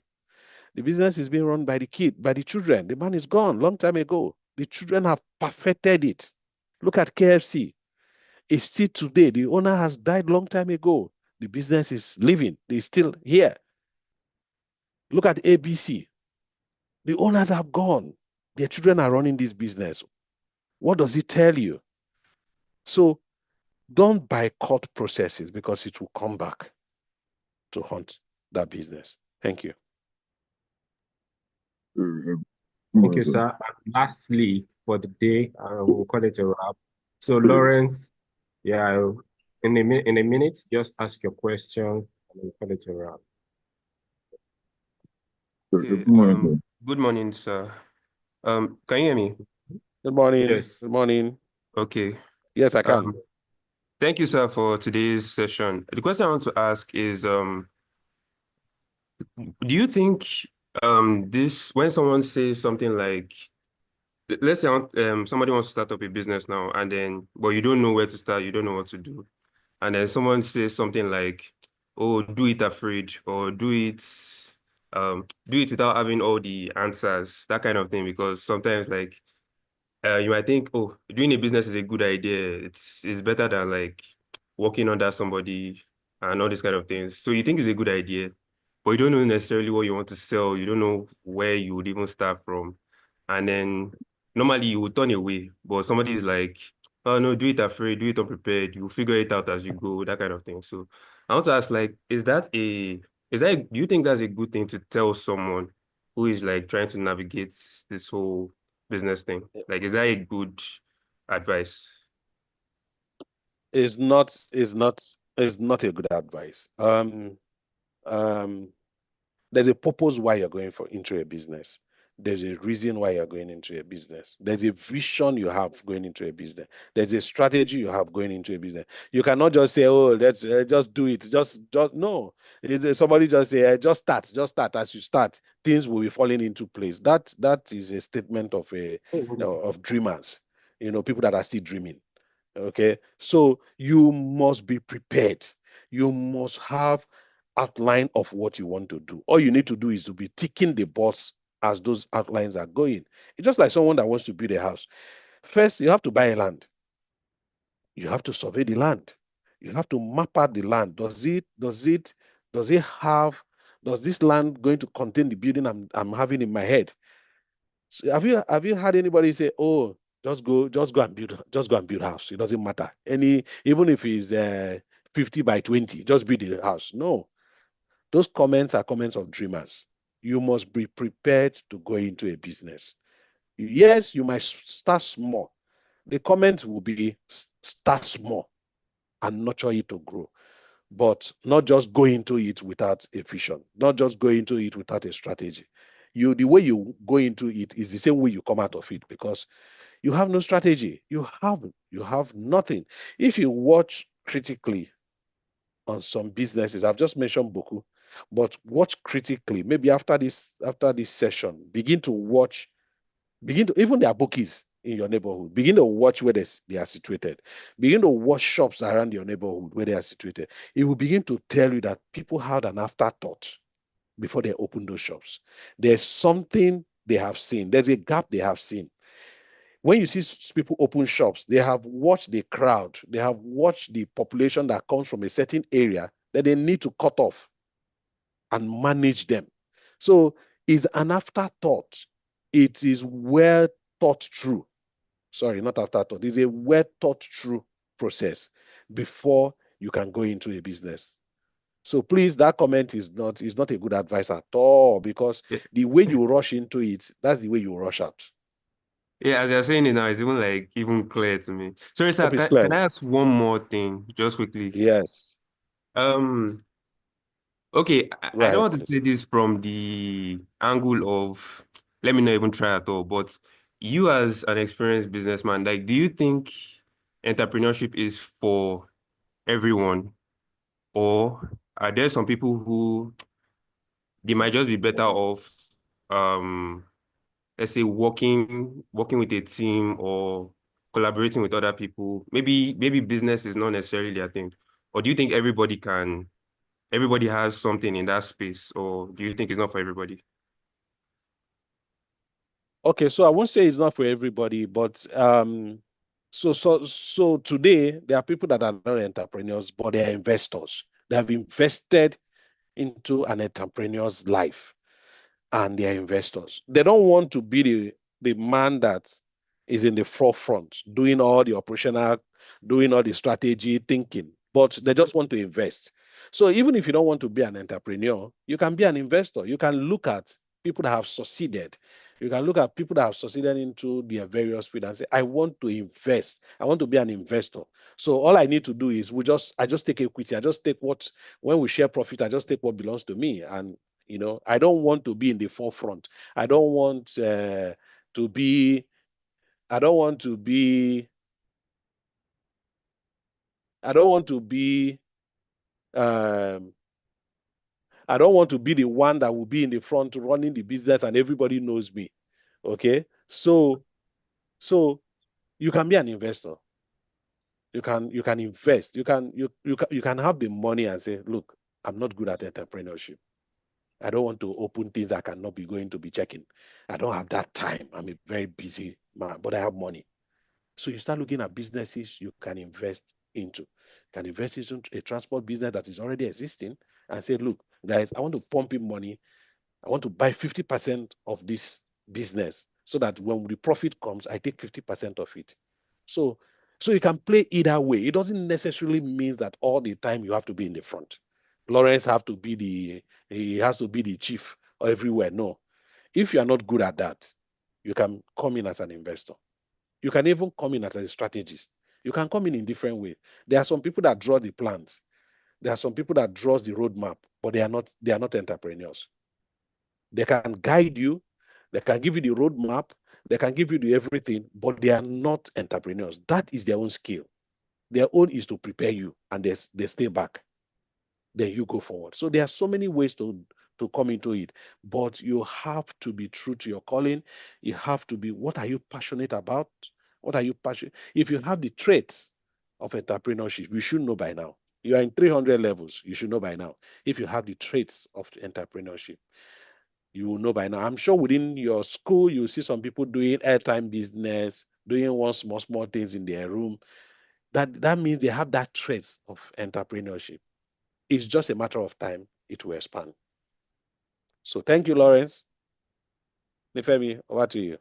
The business is being run by the children. The man is gone long time ago. The children have perfected it. Look at KFC. It's still today. The owner has died long time ago. The business is living. They're still here. Look at ABC. The owners have gone. Their children are running this business. What does it tell you? So don't boycott processes because it will come back to haunt that business. Thank you. Thank you, sir. And lastly, for the day, we'll call it a wrap. So, Lawrence, yeah, in a minute, just ask your question and we'll call it a wrap. Okay, good morning, sir. Can you hear me? Good morning. Yes. Good morning. Okay. Yes, I can. Thank you, sir, for today's session. The question I want to ask is, do you think this when someone says something like, let's say somebody wants to start up a business now, and then but you don't know where to start, you don't know what to do, and then someone says something like, "Oh, do it afraid," or do it without having all the answers, that kind of thing, because sometimes like you might think, oh, doing a business is a good idea. It's better than like working under somebody and all these kind of things. So you think it's a good idea, but you don't know necessarily what you want to sell. You don't know where you would even start from. And then normally you would turn away, but somebody is like, oh no, do it afraid, do it unprepared. You figure it out as you go, that kind of thing. So I want to ask, like, do you think that's a good thing to tell someone who is like trying to navigate this whole business thing? Like, is that a good advice? It's not a good advice. There's a purpose why you're going into a business. There's a reason why you're going into a business. There's a vision you have going into a business. There's a strategy you have going into a business. You cannot just say, oh, let's just do it. Just no. Somebody just say, just start. As you start, things will be falling into place. That is a statement of dreamers. You know, people that are still dreaming. Okay, so you must be prepared. You must have outline of what you want to do. All you need to do is to be ticking the box as those outlines are going. It's just like someone that wants to build a house. First, you have to buy a land. You have to survey the land. You have to map out the land. Does this land going to contain the building I'm having in my head? So have you had anybody say, oh, just go and build house. It doesn't matter. Even if it's 50 by 20, just build the house. No. Those comments are comments of dreamers. You must be prepared to go into a business. Yes, you might start small. The comment will be start small and nurture it to grow. But not just go into it without a vision, not just go into it without a strategy. The way you go into it is the same way you come out of it, because You have no strategy. You have nothing. If you watch critically on some businesses, I've just mentioned Boku, but watch critically. Maybe after this session, begin to even their bookies in your neighborhood. Begin to watch where they are situated. Begin to watch shops around your neighborhood where they are situated. It will begin to tell you that people had an afterthought before they open those shops. There's something they have seen. There's a gap they have seen. When you see people open shops, they have watched the crowd. They have watched the population that comes from a certain area that they need to cut off and manage them. So it's an afterthought. It is well thought through. Sorry, not afterthought. It's a well thought through process before you can go into a business. So please, that comment is not a good advice at all, because the way you rush into it, that's the way you rush out. Yeah, as you're saying it now, it's even clear to me. Sorry, sir, Hope it's clear. can I ask one more thing, just quickly? Yes. Okay, I don't Right, want to say this from the angle of let me not even try at all, but you as an experienced businessman, like, do you think entrepreneurship is for everyone? Or are there some people who they might just be better off, let's say working with a team or collaborating with other people? Maybe business is not necessarily their thing. Or do you think everybody has something in that space, or do you think it's not for everybody? Okay, so I won't say it's not for everybody, but so today there are people that are not entrepreneurs, but they are investors. They have invested into an entrepreneur's life, and they are investors. They don't want to be the man that is in the forefront, doing all the operational, doing all the strategy thinking, but they just want to invest. So even if you don't want to be an entrepreneur, you can be an investor. You can look at people that have succeeded. You can look at people that have succeeded into their various fields and say, I want to invest. I want to be an investor. So all I need to do is I just take equity. I just take when we share profit, I just take what belongs to me. And I don't want to be in the forefront. I don't want to be. I don't want to be. I don't want to be. I don't want to be the one that will be in the front running the business and everybody knows me. Okay, so you can be an investor. You can invest. You can have the money and say, look, I'm not good at entrepreneurship. I don't want to open things I cannot be going to be checking. I don't have that time. I'm a very busy man, but I have money. So you start looking at businesses you can invest into. You can invest into a transport business that is already existing and say, look, guys, I want to pump in money. I want to buy 50% of this business so that when the profit comes, I take 50% of it. So you can play either way. It doesn't necessarily mean that all the time you have to be in the front. Lawrence has to be the chief everywhere. No. If you are not good at that, you can come in as an investor. You can even come in as a strategist. You can come in different ways. There are some people that draw the plans. There are some people that draws the roadmap, but they are not entrepreneurs. They can guide you. They can give you the roadmap. They can give you the everything, but they are not entrepreneurs. That is their own skill. Their own is to prepare you, and they stay back. Then you go forward. So there are so many ways to come into it, but you have to be true to your calling. You have to be, what are you passionate about? What are you passionate? If you have the traits of entrepreneurship, you should know by now. You are in 300 levels. You should know by now. If you have the traits of entrepreneurship, you will know by now. I'm sure within your school, you see some people doing airtime business, doing one small things in their room. That means they have that traits of entrepreneurship. It's just a matter of time it will expand. So thank you, Lawrence. Nifemi, over to you.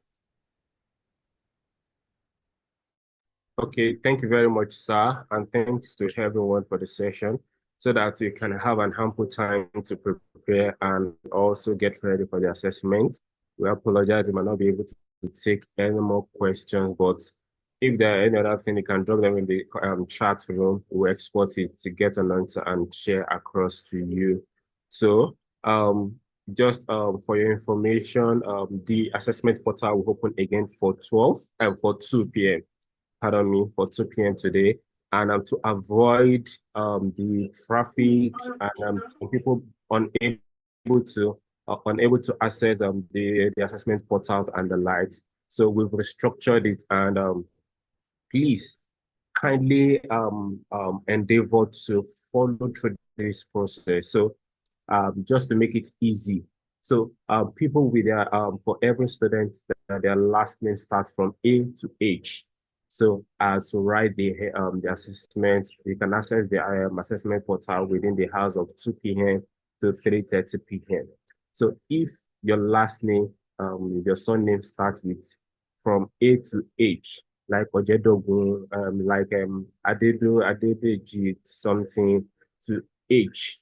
Okay, thank you very much, sir. And thanks to everyone for the session so that you can have an ample time to prepare and also get ready for the assessment. We apologize, we might not be able to take any more questions, but if there are any other thing, you can drop them in the chat room. We'll export it to get an answer and share across to you. So just for your information, the assessment portal will open again for 2 p.m. Pardon me, for 2 p.m. today. And to avoid the traffic and some people unable to access the assessment portals and the likes. So we've restructured it, and please kindly endeavor to follow through this process. So just to make it easy. So people with their for every student, their last name starts from A to H. So to write the assessment, you can access the assessment portal within the hours of 2 p.m. to 3:30 p.m. So if your last name, your surname starts with from A to H, like Ojedogun, like Adedeji, something to H,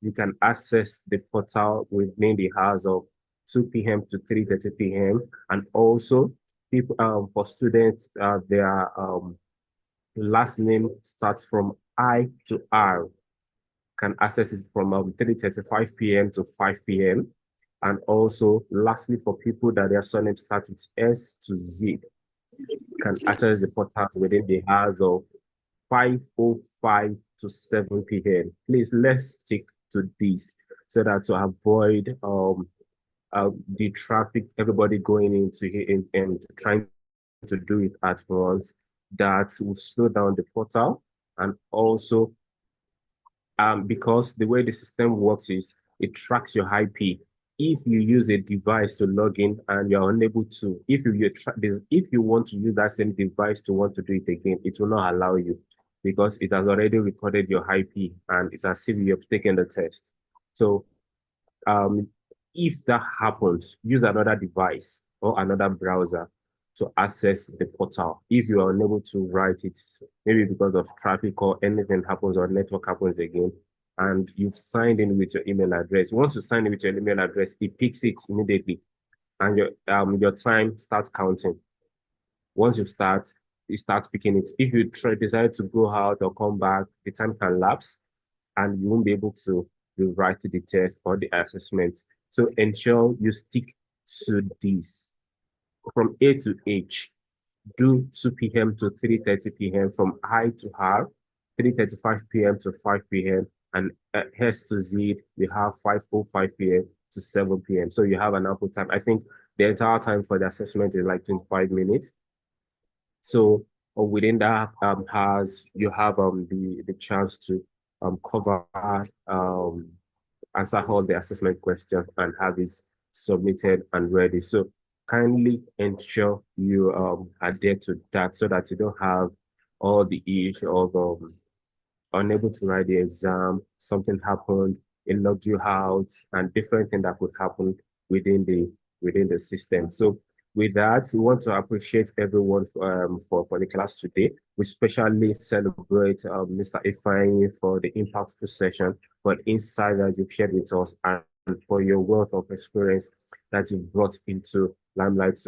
you can access the portal within the hours of 2 p.m. to 3:30 p.m. And also, people for students, their last name starts from I to R. Can access it from 3:35 p.m. to 5 p.m. And also, lastly, for people that their surname starts with S to Z, can access the portals within the hours of 5:05 to 7 p.m. Please, let's stick to this so that to avoid the traffic, everybody going into here and trying to do it at once. That will slow down the portal. And also, because the way the system works is it tracks your IP. If you use a device to log in and you're unable to, if you want to use that same device to want to do it again, it will not allow you because it has already recorded your IP and it's as if you have taken the test. So if that happens, use another device or another browser to access the portal. If you are unable to write it, maybe because of traffic or anything happens or network happens again, and you've signed in with your email address. Once you sign in with your email address, it picks it immediately, and your time starts counting. Once you start picking it. If you decide to go out or come back, the time can lapse, and you won't be able to rewrite the test or the assessment. So ensure you stick to this. From A to H, do 2 p.m. to 3:30 p.m. From I to R, 3:35 p.m. to 5 p.m. And S to Z, we have 5:05 p.m. to 7 p.m. So you have an ample time. I think the entire time for the assessment is like 25 minutes. So within that hours, you have the chance to cover answer all the assessment questions and have it submitted and ready. So kindly ensure you adhere to that so that you don't have all the issues of unable to write the exam, something happened, it logged you out, and different things that could happen within the system. So with that, we want to appreciate everyone for the class today. We especially celebrate Mr. Ifeanyi for the impactful session, for the insight that you've shared with us, and for your wealth of experience that you've brought into Limelight,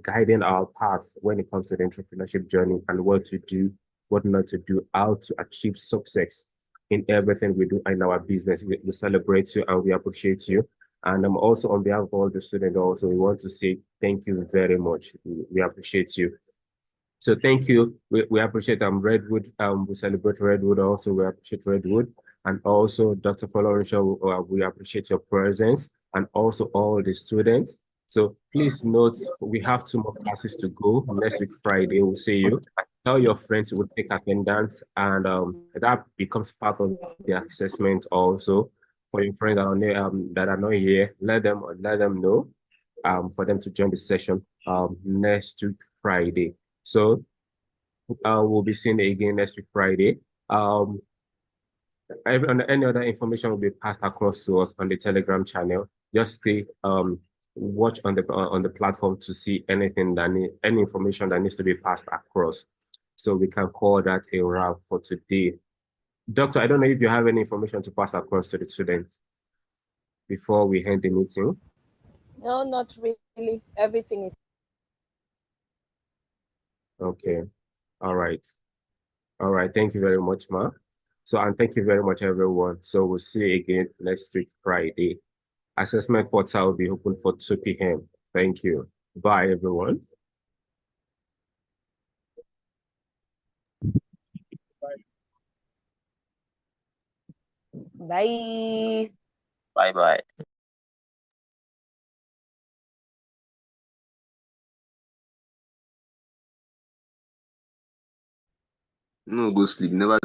guiding our path when it comes to the entrepreneurship journey and what to do, what not to do, how to achieve success in everything we do in our business. We celebrate you and we appreciate you. And also on behalf of all the students, also we want to say thank you very much. We appreciate you. So thank you. We appreciate Redwood. We celebrate Redwood also. We appreciate Redwood. And also Dr. Folorunsho, we appreciate your presence and also all the students. So please note, we have 2 more classes to go. Next week, Friday, we'll see you. Tell your friends will take attendance, and that becomes part of the assessment also. For your friends that are not here, let them know for them to join the session next week, Friday. So we'll be seeing it again next week, Friday. Any other information will be passed across to us on the Telegram channel. Just stay watch on the platform to see any information that needs to be passed across, so we can call that a wrap for today. Doctor, I don't know if you have any information to pass across to the students before we end the meeting. No, not really. Everything is okay. All right. Thank you very much, Ma. So, and thank you very much, everyone. So we'll see you again next week, Friday. Assessment portal will be open for 2 p.m. Thank you. Bye, everyone. Bye. Bye-bye. No, go sleep. Never.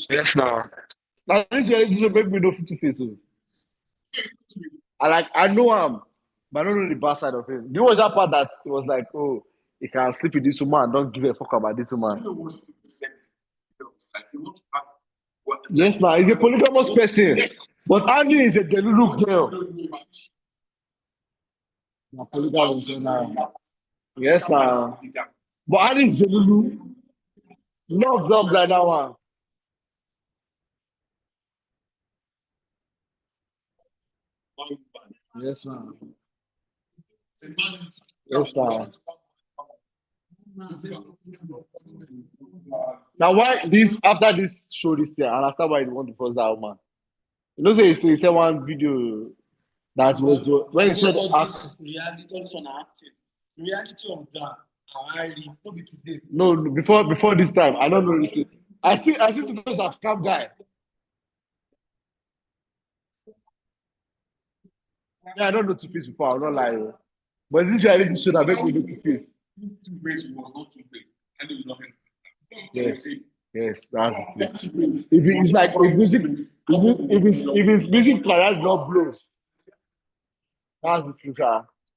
Yes, now. Now this will make me know 50 face. I know him, but I don't know the bad side of him. Do you watch that part that it was like, oh, he can sleep with this woman, don't give a fuck about this woman. Yes, now he's a polygamous person. But Andy is a Delulu girl. Now, polygamous now. Yes, now. But Andy is Delulu. Love them like that one. Yes, now. Yes, now. Now, why this after this show this year, and after why you want to force that woman? You know, he said one video that was when he said reality of that. No, before this time, I don't know. I see to those as scam guy. Yeah, I don't know Two-Face before, I'll not lie. But this reality show that make me know Two-Face. Two-Face was not Two-Face. I did not. Yes, that's the thing. If it's like if his music career not blows, that's the truth.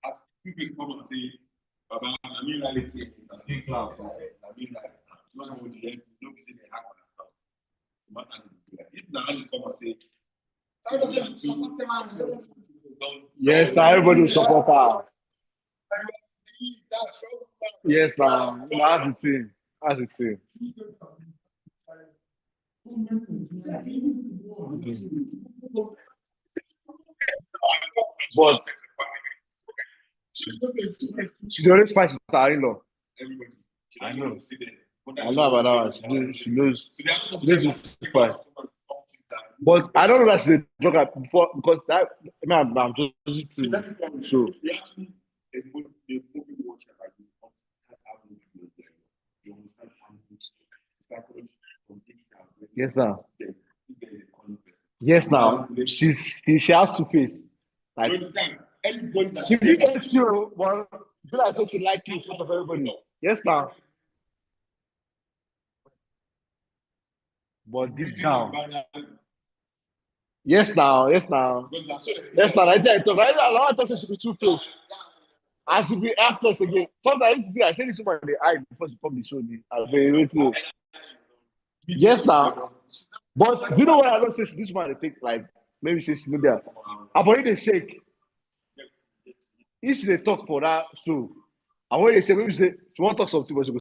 As Two-Face come and say, Baba, I mean reality. I mean like, no one would let no be say they hack my account. If now you come and say, yes, everybody will support her. Yes, now that's the thing. That's the thing. But she always fight with her in-law. I know. I know about that one. She knows this fight. But I don't know that she's a drug before because that man, I'm just to show. Yes, now. Yes, now. She has to face. Like, she didn't you, but I said she like you in front of everybody. Yes, now. But deep down. Yes, now. Yes, now. Yes, now. I thought she should be Two-Face. I should be actress again. Sometimes I say this woman in the eye before she come the show. I'll be waiting. Yes, now. But do you know what I don't say? This woman they take like maybe she's not there. Her body they shake. If they talk for that show, and when they say maybe she want to talk something, but she go